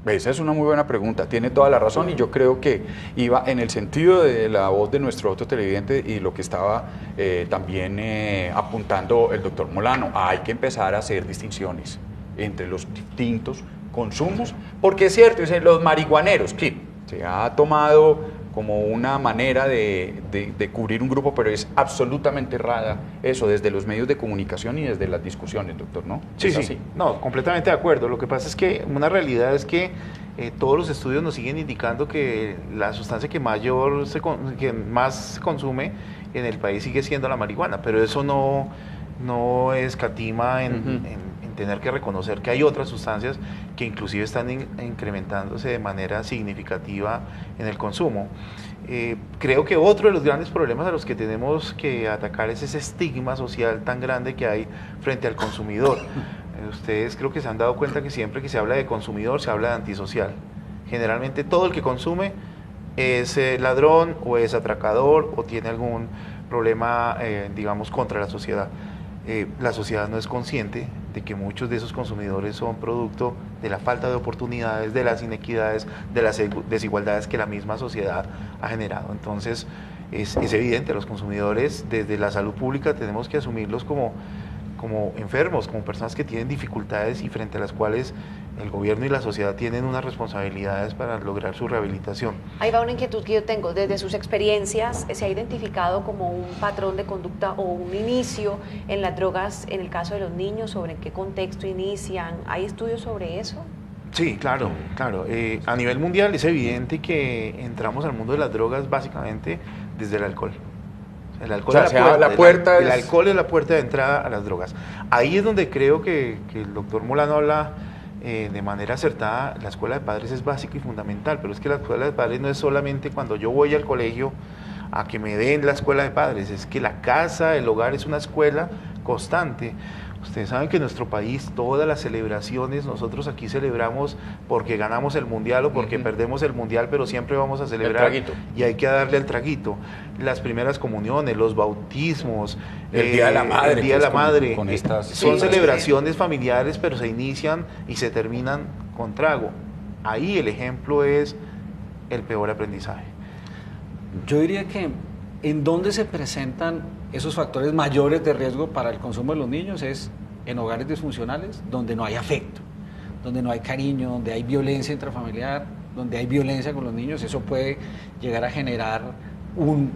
Esa es una muy buena pregunta, tiene toda la razón, y yo creo que iba en el sentido de la voz de nuestro otro televidente y lo que estaba también apuntando el doctor Molano. Hay que empezar a hacer distinciones entre los distintos consumos, porque es cierto, dicen los marihuaneros, sí, se ha tomado como una manera de cubrir un grupo, pero es absolutamente errada eso, desde los medios de comunicación y desde las discusiones, doctor, ¿no? Sí, sí, no, completamente de acuerdo. Lo que pasa es que una realidad es que todos los estudios nos siguen indicando que la sustancia que más se consume en el país sigue siendo la marihuana, pero eso no escatima en tener que reconocer que hay otras sustancias que inclusive están incrementándose de manera significativa en el consumo. Creo que otro de los grandes problemas a los que tenemos que atacar es ese estigma social tan grande que hay frente al consumidor. Ustedes creo que se han dado cuenta que siempre que se habla de consumidor se habla de antisocial. Generalmente todo el que consume es ladrón o es atracador o tiene algún problema, digamos, contra la sociedad. La sociedad no es consciente de que muchos de esos consumidores son producto de la falta de oportunidades, de las inequidades, de las desigualdades que la misma sociedad ha generado. Entonces, es evidente, los consumidores desde la salud pública tenemos que asumirlos como enfermos, como personas que tienen dificultades y frente a las cuales el gobierno y la sociedad tienen unas responsabilidades para lograr su rehabilitación. Ahí va una inquietud que yo tengo. Desde sus experiencias, ¿se ha identificado como un patrón de conducta o un inicio en las drogas en el caso de los niños? ¿Sobre en qué contexto inician? ¿Hay estudios sobre eso? Sí, claro. A nivel mundial es evidente que entramos al mundo de las drogas básicamente desde el alcohol. El alcohol, O sea, la puerta el es... alcohol es la puerta de entrada a las drogas. Ahí es donde creo que el doctor Molano habla de manera acertada. La escuela de padres es básica y fundamental, pero es que la escuela de padres no es solamente cuando yo voy al colegio a que me den la escuela de padres, es que la casa, el hogar es una escuela constante. Ustedes saben que en nuestro país todas las celebraciones, nosotros aquí celebramos porque ganamos el mundial o porque perdemos el mundial, pero siempre vamos a celebrar y hay que darle el traguito. Las primeras comuniones, los bautismos, el Día de la Madre, el Día de la Madre, con estas, son celebraciones familiares, pero se inician y se terminan con trago. Ahí el ejemplo es el peor aprendizaje. Yo diría que en donde se presentan esos factores mayores de riesgo para el consumo de los niños es en hogares disfuncionales, donde no hay afecto, donde no hay cariño, donde hay violencia intrafamiliar, donde hay violencia con los niños. Eso puede llegar a generar un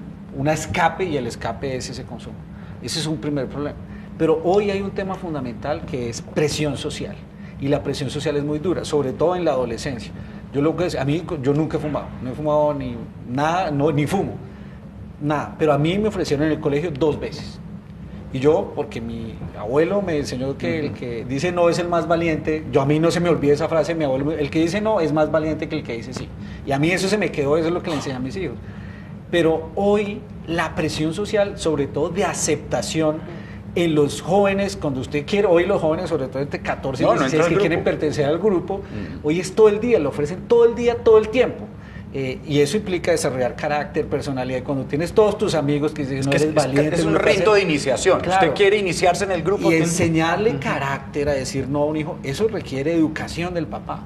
escape, y el escape es ese consumo. Ese es un primer problema. Pero hoy hay un tema fundamental que es presión social, y la presión social es muy dura, sobre todo en la adolescencia. Yo nunca he fumado, no he fumado ni nada, ni fumo. Nada, pero a mí me ofrecieron en el colegio 2 veces. Y yo, porque mi abuelo me enseñó que el que dice no es el más valiente, a mí no se me olvida esa frase de mi abuelo, el que dice no es más valiente que el que dice sí. Y a mí eso se me quedó, eso es lo que le enseñé a mis hijos. Pero hoy la presión social, sobre todo de aceptación en los jóvenes, cuando usted quiere, hoy los jóvenes, sobre todo entre 14 y 16, que quieren pertenecer al grupo, hoy es todo el día, lo ofrecen todo el día, todo el tiempo. Y eso implica desarrollar carácter, personalidad. Y cuando tienes todos tus amigos que dicen, no eres valiente. Es un rito de iniciación. Claro. Usted quiere iniciarse en el grupo. Y enseñarle carácter, a decir no a un hijo, eso requiere educación del papá,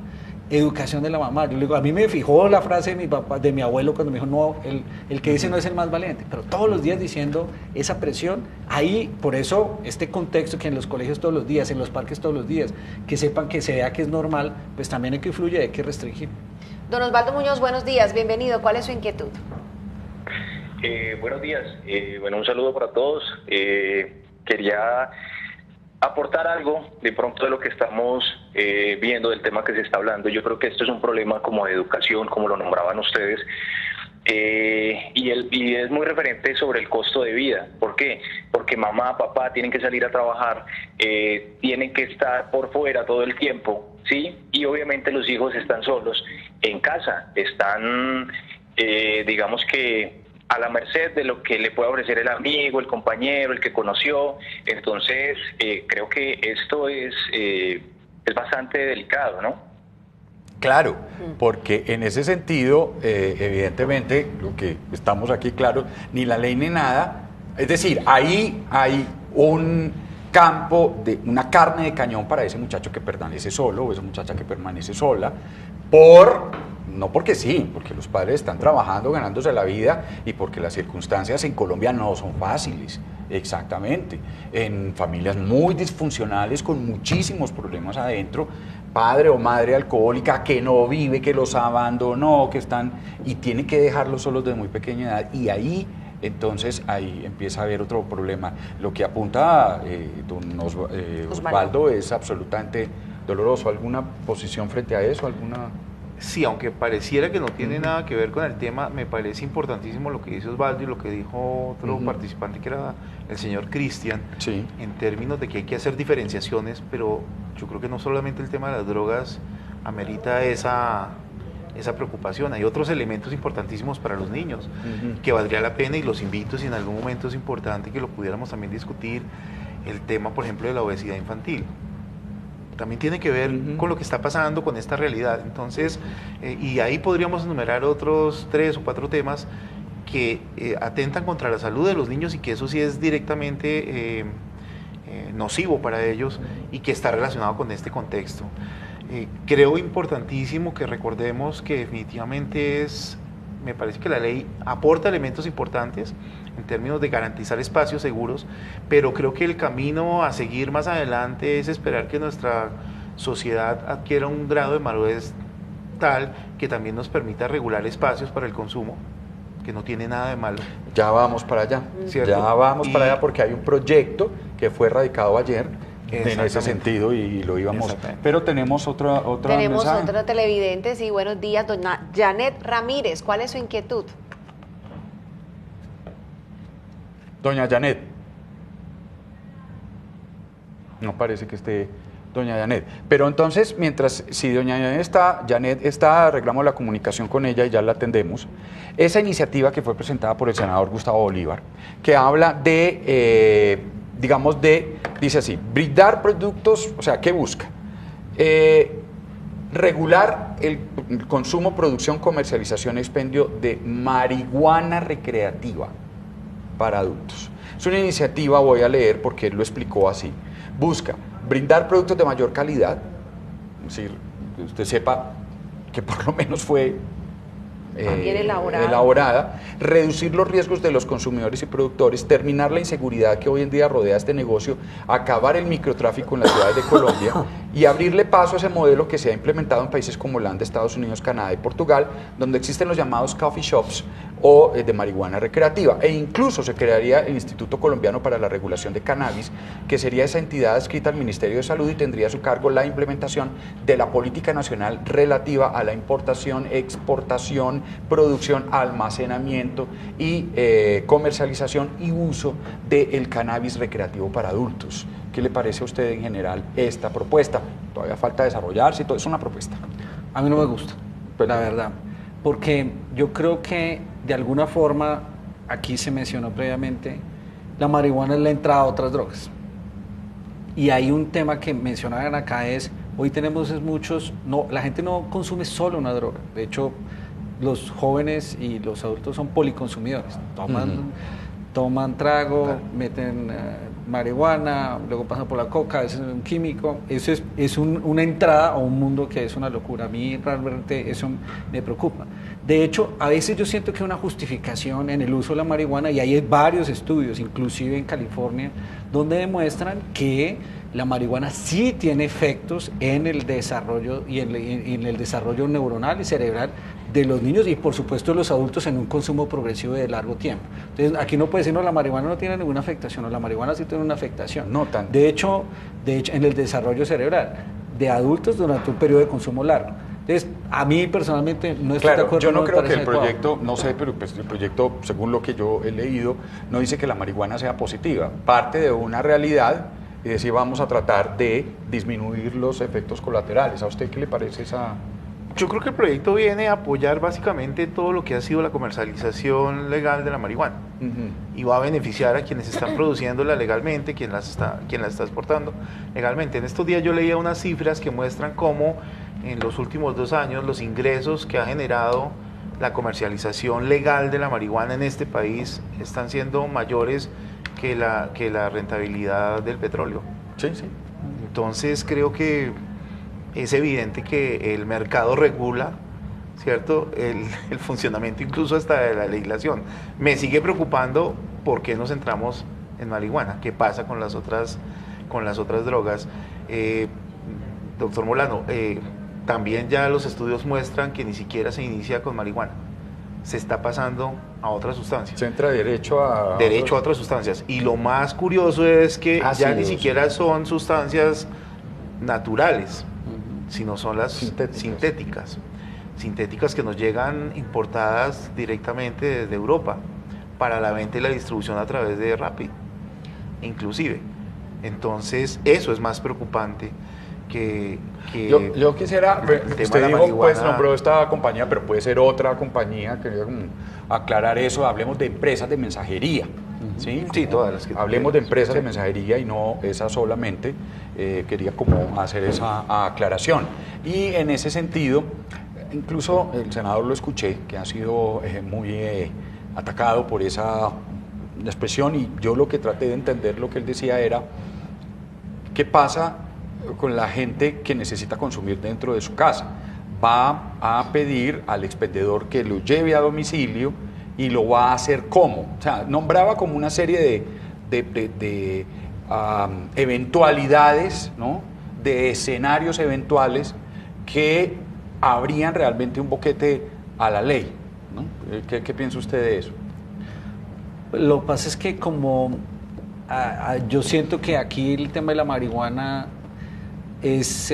educación de la mamá. Yo le digo, a mí me fijó la frase de mi papá, de mi abuelo, cuando me dijo, no, el que dice no es el más valiente. Pero todos los días diciendo esa presión, ahí, por eso, este contexto que en los colegios todos los días, en los parques todos los días, que sepan, que se vea que es normal, pues también hay que influir, hay que restringir. Don Osvaldo Muñoz, buenos días, bienvenido. ¿Cuál es su inquietud? Buenos días. Bueno, un saludo para todos. Quería aportar algo de pronto de lo que estamos viendo, del tema que se está hablando. Yo creo que esto es un problema como de educación, como lo nombraban ustedes, y es muy referente sobre el costo de vida. ¿Por qué? Porque mamá, papá tienen que salir a trabajar, tienen que estar por fuera todo el tiempo, ¿sí? Y obviamente los hijos están solos en casa, están, digamos que a la merced de lo que le pueda ofrecer el amigo, el compañero, el que conoció. Entonces, creo que esto es bastante delicado, ¿no? Claro, porque en ese sentido, evidentemente, lo que estamos aquí claro, ni la ley ni nada, es decir, ahí hay un campo, de una carne de cañón para ese muchacho que permanece solo o esa muchacha que permanece sola, no porque sí, porque los padres están trabajando, ganándose la vida y porque las circunstancias en Colombia no son fáciles, exactamente, en familias muy disfuncionales con muchísimos problemas adentro, padre o madre alcohólica que no vive, que los abandonó, que están y tiene que dejarlos solos desde muy pequeña edad, y ahí entonces ahí empieza a haber otro problema. Lo que apunta don Osvaldo es absolutamente doloroso. ¿Alguna posición frente a eso? ¿Alguna? Sí, aunque pareciera que no tiene nada que ver con el tema, me parece importantísimo lo que dice Osvaldo y lo que dijo otro participante, que era el señor Cristian, en términos de que hay que hacer diferenciaciones, pero yo creo que no solamente el tema de las drogas amerita esa preocupación. Hay otros elementos importantísimos para los niños que valdría la pena, y los invito, si en algún momento es importante que lo pudiéramos también discutir, el tema, por ejemplo, de la obesidad infantil. También tiene que ver con lo que está pasando con esta realidad. Entonces, y ahí podríamos enumerar otros 3 o 4 temas que atentan contra la salud de los niños y que eso sí es directamente nocivo para ellos y que está relacionado con este contexto. Creo importantísimo que recordemos que definitivamente me parece que la ley aporta elementos importantes en términos de garantizar espacios seguros, pero creo que el camino a seguir más adelante es esperar que nuestra sociedad adquiera un grado de madurez tal que también nos permita regular espacios para el consumo, que no tiene nada de malo. Ya vamos para allá, ¿cierto? Ya vamos para allá porque hay un proyecto que fue radicado ayer en ese sentido y lo íbamos. Pero tenemos otra Tenemos mensaje. otra televidente, sí, buenos días, doña Janet Ramírez, ¿cuál es su inquietud? Doña Janet. No parece que esté doña Janet. Pero entonces, si doña Janet está, arreglamos la comunicación con ella y ya la atendemos. Esa iniciativa que fue presentada por el senador Gustavo Bolívar, que habla de, dice así, brindar productos, o sea, ¿qué busca? Regular el consumo, producción, comercialización, expendio de marihuana recreativa para adultos. Es una iniciativa, voy a leer porque él lo explicó así. Busca brindar productos de mayor calidad, es decir, que usted sepa que por lo menos fue elaborada, reducir los riesgos de los consumidores y productores, terminar la inseguridad que hoy en día rodea este negocio, acabar el microtráfico en las ciudades de Colombia y abrirle paso a ese modelo que se ha implementado en países como Holanda, Estados Unidos, Canadá y Portugal, donde existen los llamados coffee shops o de marihuana recreativa, e incluso se crearía el Instituto Colombiano para la Regulación de Cannabis, que sería esa entidad adscrita al Ministerio de Salud y tendría a su cargo la implementación de la política nacional relativa a la importación, exportación, producción, almacenamiento y comercialización y uso del cannabis recreativo para adultos. ¿Qué le parece a usted en general esta propuesta? Todavía falta desarrollarse y todo, es una propuesta. A mí no me gusta, la verdad, porque yo creo que de alguna forma, aquí se mencionó previamente, la marihuana es la entrada a otras drogas. Y hay un tema que mencionaban acá es, hoy tenemos la gente no consume solo una droga, de hecho los jóvenes y los adultos son policonsumidores, toman trago, meten marihuana, luego pasan por la coca, eso es un químico, eso es una entrada a un mundo que es una locura. A mí realmente eso me preocupa. De hecho, a veces yo siento que hay una justificación en el uso de la marihuana y hay varios estudios, inclusive en California, donde demuestran que la marihuana sí tiene efectos en el desarrollo y en el desarrollo neuronal y cerebral de los niños y por supuesto de los adultos en un consumo progresivo de largo tiempo. Entonces aquí no puede decir, no, la marihuana no tiene ninguna afectación, no, la marihuana sí tiene una afectación. No tanto. De hecho, en el desarrollo cerebral de adultos durante un periodo de consumo largo. Entonces, a mí personalmente no estoy de acuerdo. Yo no creo que el proyecto, no sé, pero pues el proyecto, según lo que yo he leído, no dice que la marihuana sea positiva. Parte de una realidad y decir, vamos a tratar de disminuir los efectos colaterales. ¿A usted qué le parece esa...? Yo creo que el proyecto viene a apoyar básicamente todo lo que ha sido la comercialización legal de la marihuana y va a beneficiar a quienes están produciéndola legalmente, quien la está exportando legalmente. En estos días yo leía unas cifras que muestran cómo en los últimos 2 años los ingresos que ha generado la comercialización legal de la marihuana en este país están siendo mayores que la rentabilidad del petróleo. Sí, sí. Entonces creo que es evidente que el mercado regula, ¿cierto?, el funcionamiento incluso hasta de la legislación. Me sigue preocupando por qué nos centramos en marihuana, qué pasa con las otras drogas. Doctor Molano, también ya los estudios muestran que ni siquiera se inicia con marihuana, se está pasando a otras sustancias. Se entra derecho a otras sustancias. Y lo más curioso es que ya ni siquiera son sustancias naturales, sino son las sintéticas que nos llegan importadas directamente desde Europa para la venta y la distribución a través de Rappi, inclusive. Entonces, eso es más preocupante que yo quisiera, usted dijo, pues nombró esta compañía, pero puede ser otra compañía, quería aclarar eso, hablemos de empresas de mensajería. ¿Sí? Sí, todas las que hablemos de empresas de mensajería y no esa solamente, quería como hacer esa aclaración. Y en ese sentido, incluso el senador lo escuché, que ha sido muy atacado por esa expresión, y yo lo que traté de entender lo que él decía era, ¿qué pasa con la gente que necesita consumir dentro de su casa? Va a pedir al expendedor que lo lleve a domicilio y lo va a hacer ¿cómo? O sea, nombraba como una serie de eventualidades, ¿no?, de escenarios eventuales que abrían realmente un boquete a la ley, ¿no? ¿Qué piensa usted de eso? Lo que pasa es que yo siento que aquí el tema de la marihuana es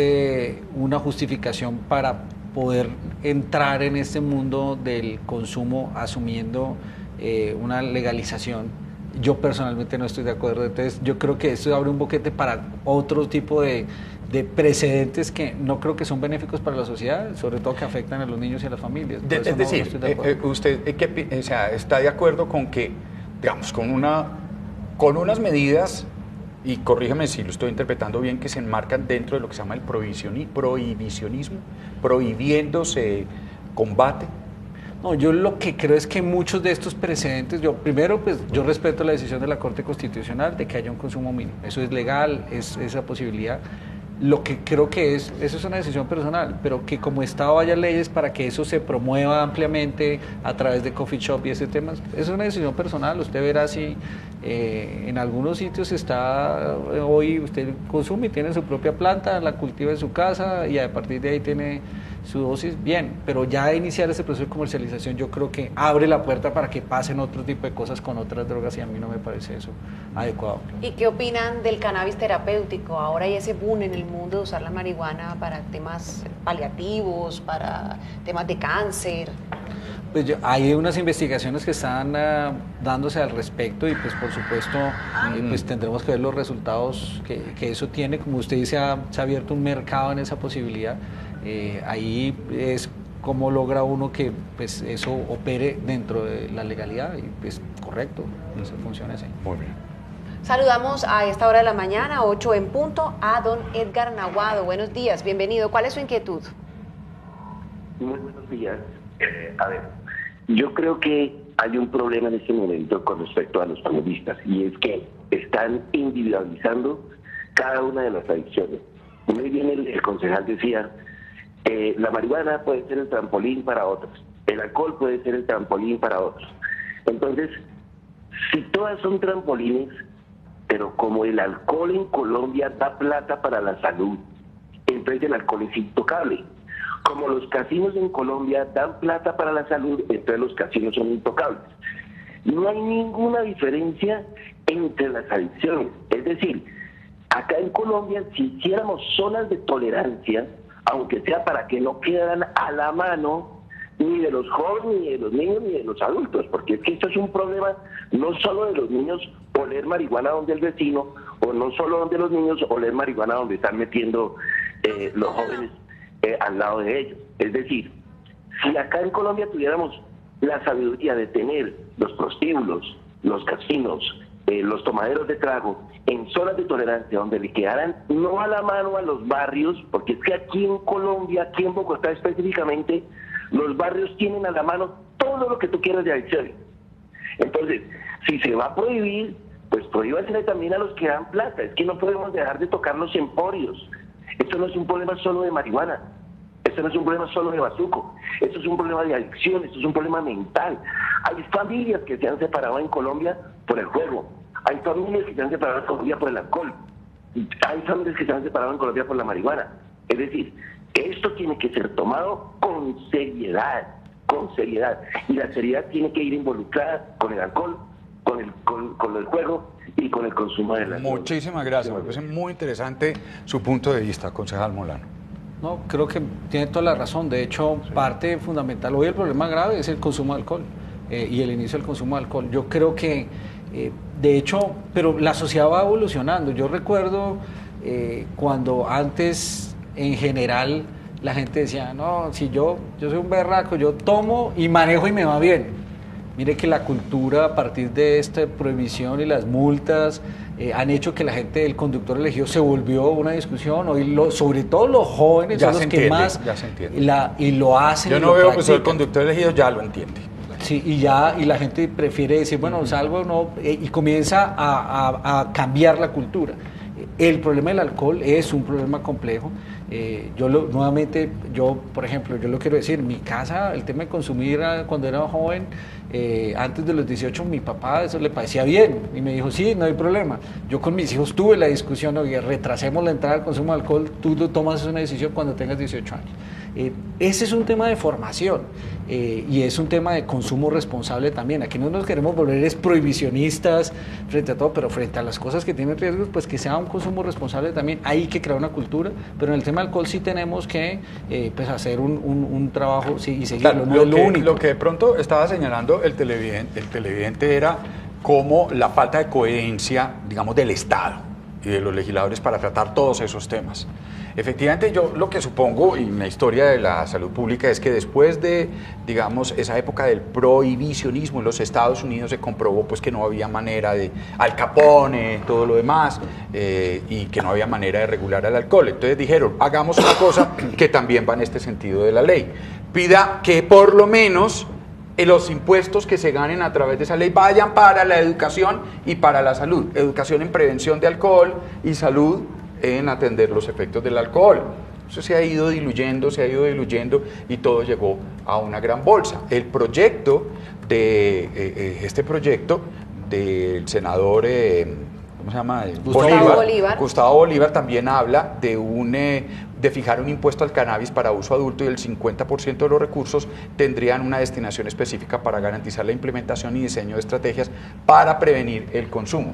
una justificación para poder entrar en este mundo del consumo asumiendo una legalización Yo personalmente no estoy de acuerdo. Entonces yo creo que esto abre un boquete para otro tipo de precedentes que no creo que son benéficos para la sociedad, sobre todo que afectan a los niños y a las familias. Es decir, usted está de acuerdo con que, digamos, con unas medidas, y corrígeme si lo estoy interpretando bien, que se enmarcan dentro de lo que se llama el prohibicionismo, prohibiéndose combate. No, yo lo que creo es que muchos de estos precedentes, yo respeto la decisión de la Corte Constitucional de que haya un consumo mínimo. Eso es legal, es esa posibilidad. Lo que creo que eso es una decisión personal, pero que como Estado haya leyes para que eso se promueva ampliamente a través de coffee shop y ese tema, es una decisión personal. Usted verá si en algunos sitios hoy usted consume y tiene su propia planta, la cultiva en su casa y a partir de ahí tiene su dosis, bien, pero ya iniciar ese proceso de comercialización yo creo que abre la puerta para que pasen otro tipo de cosas con otras drogas y a mí no me parece eso adecuado. ¿Y qué opinan del cannabis terapéutico? Ahora hay ese boom en el mundo de usar la marihuana para temas paliativos, para temas de cáncer. Pues hay unas investigaciones que están dándose al respecto y pues por supuesto pues tendremos que ver los resultados que eso tiene. Como usted dice, se ha abierto un mercado en esa posibilidad. Ahí es cómo logra uno que pues eso opere dentro de la legalidad y pues correcto, eso funciona así. Muy bien. Saludamos a esta hora de la mañana, 8 en punto, a don Edgar Naguado. Buenos días, bienvenido. ¿Cuál es su inquietud? Muy buenos días. A ver, yo creo que hay un problema en este momento con respecto a los periodistas y es que están individualizando cada una de las adicciones. Muy bien el concejal decía, la marihuana puede ser el trampolín para otros, el alcohol puede ser el trampolín para otros. Entonces, si todas son trampolines, pero como el alcohol en Colombia da plata para la salud, entonces el alcohol es intocable. Como los casinos en Colombia dan plata para la salud, entonces los casinos son intocables. No hay ninguna diferencia entre las adicciones. Es decir, acá en Colombia, si hiciéramos zonas de tolerancia, aunque sea para que no quedaran a la mano ni de los jóvenes, ni de los niños, ni de los adultos, porque es que esto es un problema no solo de los niños oler marihuana donde el vecino, o no solo donde los niños oler marihuana donde están metiendo los jóvenes al lado de ellos. Es decir, si acá en Colombia tuviéramos la sabiduría de tener los prostíbulos, los casinos, los tomaderos de trago en zonas de tolerancia donde le quedaran no a la mano a los barrios, porque es que aquí en Colombia, aquí en Bogotá específicamente, los barrios tienen a la mano todo lo que tú quieras de adicciones. Entonces, si se va a prohibir, pues prohíbasele también a los que dan plata. Es que no podemos dejar de tocar los emporios. Esto no es un problema solo de marihuana, esto no es un problema solo de bazuco, esto es un problema de adicción, esto es un problema mental. Hay familias que se han separado en Colombia por el juego, hay familias que se han separado en Colombia por el alcohol, hay familias que se han separado en Colombia por la marihuana. Es decir, esto tiene que ser tomado con seriedad, y la seriedad tiene que ir involucrada con el alcohol, con el juego y con el consumo de la droga. Muchísimas gracias, me parece muy interesante su punto de vista, concejal Molano. No, creo que tiene toda la razón. De hecho, parte fundamental, hoy el problema grave es el consumo de alcohol y el inicio del consumo de alcohol. Yo creo que, de hecho, pero la sociedad va evolucionando. Yo recuerdo cuando antes, en general, la gente decía, no, si yo soy un berraco, yo tomo y manejo y me va bien. Mire que la cultura a partir de esta prohibición y las multas han hecho que la gente, el conductor elegido se volvió una discusión. Hoy sobre todo los jóvenes son los que más y lo hacen. Yo no veo que soy el conductor elegido, ya lo entiende. Sí, y la gente prefiere decir, bueno, salgo o no, y comienza a cambiar la cultura. El problema del alcohol es un problema complejo. Por ejemplo, yo lo quiero decir, mi casa, el tema de consumir cuando era joven, antes de los 18, mi papá eso le parecía bien y me dijo, sí, no hay problema. Yo con mis hijos tuve la discusión, oye, retrasemos la entrada al consumo de alcohol, tú tomas una decisión cuando tengas 18 años. Ese es un tema de formación y es un tema de consumo responsable también. Aquí no nos queremos volver prohibicionistas frente a todo, pero frente a las cosas que tienen riesgos, pues que sea un consumo responsable también. Hay que crear una cultura, pero en el tema del alcohol sí tenemos que pues hacer un trabajo y seguirlo, claro, no es lo único. Lo que de pronto estaba señalando el televidente era como la falta de coherencia, digamos, del Estado y de los legisladores para tratar todos esos temas. Efectivamente, yo lo que supongo, y la historia de la salud pública, es que después de, digamos, esa época del prohibicionismo en los Estados Unidos se comprobó pues que no había manera de, Al Capone, todo lo demás, y que no había manera de regular el alcohol. Entonces dijeron, hagamos una cosa que también va en este sentido de la ley. Pida que por lo menos los impuestos que se ganen a través de esa ley vayan para la educación y para la salud. Educación en prevención de alcohol y salud en atender los efectos del alcohol. Eso se ha ido diluyendo y todo llegó a una gran bolsa. El proyecto este proyecto del senador, ¿cómo se llama? Gustavo Bolívar también habla de fijar un impuesto al cannabis para uso adulto y el 50% de los recursos tendrían una destinación específica para garantizar la implementación y diseño de estrategias para prevenir el consumo.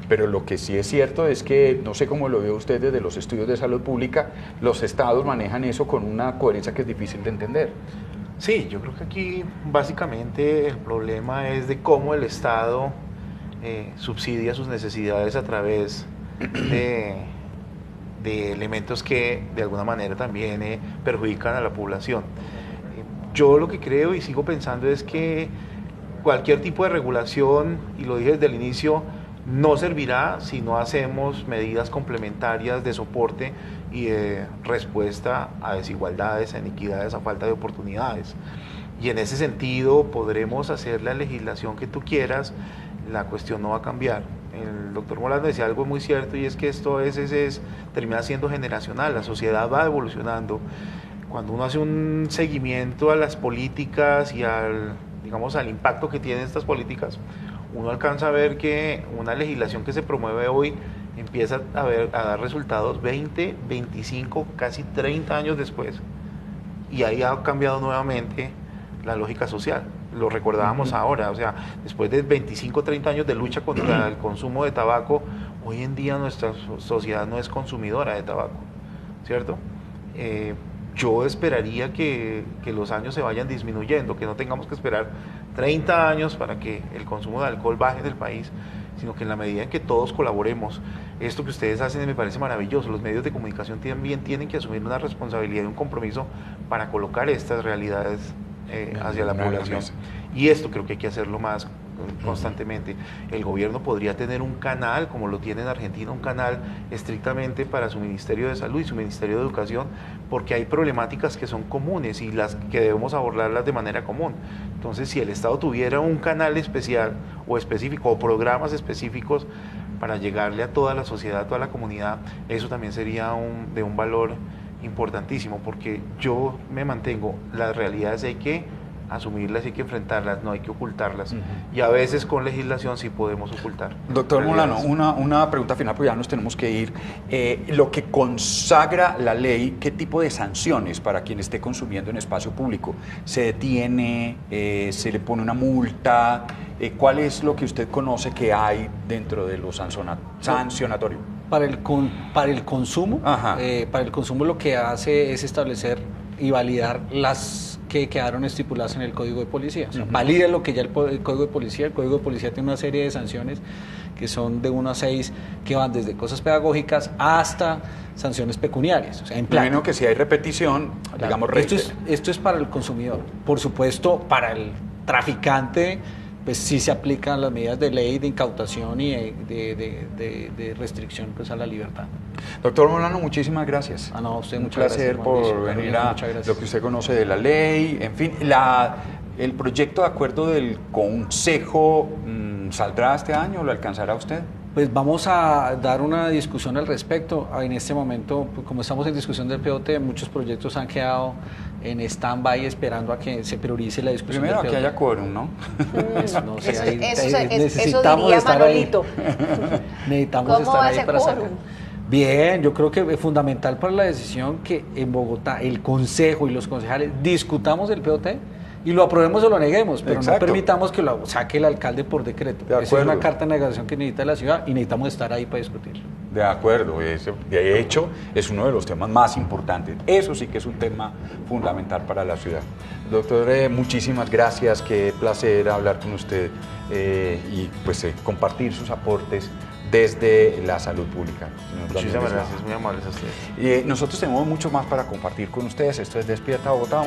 Pero lo que sí es cierto es que, no sé cómo lo ve usted desde los estudios de salud pública, los estados manejan eso con una coherencia que es difícil de entender. Sí, yo creo que aquí básicamente el problema es de cómo el Estado subsidia sus necesidades a través de elementos que de alguna manera también perjudican a la población. Yo lo que creo y sigo pensando es que cualquier tipo de regulación, y lo dije desde el inicio, no servirá si no hacemos medidas complementarias de soporte y de respuesta a desigualdades, a iniquidades, a falta de oportunidades. Y en ese sentido podremos hacer la legislación que tú quieras, la cuestión no va a cambiar. El doctor Molano decía algo muy cierto, y es que esto a veces termina siendo generacional, la sociedad va evolucionando. Cuando uno hace un seguimiento a las políticas y al impacto que tienen estas políticas, uno alcanza a ver que una legislación que se promueve hoy empieza a dar resultados 20, 25, casi 30 años después. Y ahí ha cambiado nuevamente la lógica social. Lo recordábamos ahora, o sea, después de 25, 30 años de lucha contra el consumo de tabaco, hoy en día nuestra sociedad no es consumidora de tabaco, ¿cierto? Yo esperaría que los años se vayan disminuyendo, que no tengamos que esperar 30 años para que el consumo de alcohol baje del país, sino que en la medida en que todos colaboremos, esto que ustedes hacen me parece maravilloso. Los medios de comunicación también tienen que asumir una responsabilidad y un compromiso para colocar estas realidades hacia la población. Y esto creo que hay que hacerlo más constantemente. El gobierno podría tener un canal, como lo tiene en Argentina, un canal estrictamente para su Ministerio de Salud y su Ministerio de Educación, porque hay problemáticas que son comunes y las que debemos abordarlas de manera común. Entonces, si el Estado tuviera un canal especial o específico o programas específicos para llegarle a toda la sociedad, a toda la comunidad, eso también sería de un valor importantísimo, porque yo me mantengo, las realidades hay que asumirlas, hay que enfrentarlas, no hay que ocultarlas. Y a veces con legislación sí podemos ocultar. Doctor Molano, una pregunta final, porque ya nos tenemos que ir. Lo que consagra la ley, ¿qué tipo de sanciones para quien esté consumiendo en espacio público? ¿Se detiene? ¿Se le pone una multa? ¿Cuál es lo que usted conoce que hay dentro de lo sancionatorio? Para el consumo, lo que hace es establecer y validar las que quedaron estipuladas en el Código de Policía. O sea, valida lo que ya el Código de Policía. El Código de Policía tiene una serie de sanciones que son de 1 a 6, que van desde cosas pedagógicas hasta sanciones pecuniarias. O sea, en plata. Menos que si hay repetición, claro, digamos, esto es para el consumidor. Por supuesto, para el traficante, pues sí se aplican las medidas de ley de incautación y de restricción pues, a la libertad. Doctor Molano, muchísimas gracias. No, usted muchas gracias. Un placer por venir a lo que usted conoce de la ley. En fin, el proyecto de acuerdo del Consejo ¿saldrá este año o lo alcanzará usted? Pues vamos a dar una discusión al respecto. En este momento, pues, como estamos en discusión del POT, muchos proyectos han quedado en stand-by esperando a que se priorice la discusión. Primero del a que haya quórum, ¿no? No sé, necesitamos estar ahí. Necesitamos estar ahí para sacar. Bien, yo creo que es fundamental para la decisión que en Bogotá el Consejo y los concejales discutamos el POT y lo aprobemos o lo neguemos, pero no permitamos que lo saque el alcalde por decreto. Esa es una carta de negación que necesita la ciudad y necesitamos estar ahí para discutirlo. De acuerdo, de hecho es uno de los temas más importantes. Eso sí que es un tema fundamental para la ciudad. Doctor, muchísimas gracias, qué placer hablar con usted y pues compartir sus aportes desde la salud pública. Muchísimas gracias, muy amables a ustedes. Nosotros tenemos mucho más para compartir con ustedes. Esto es Despierta Bogotá.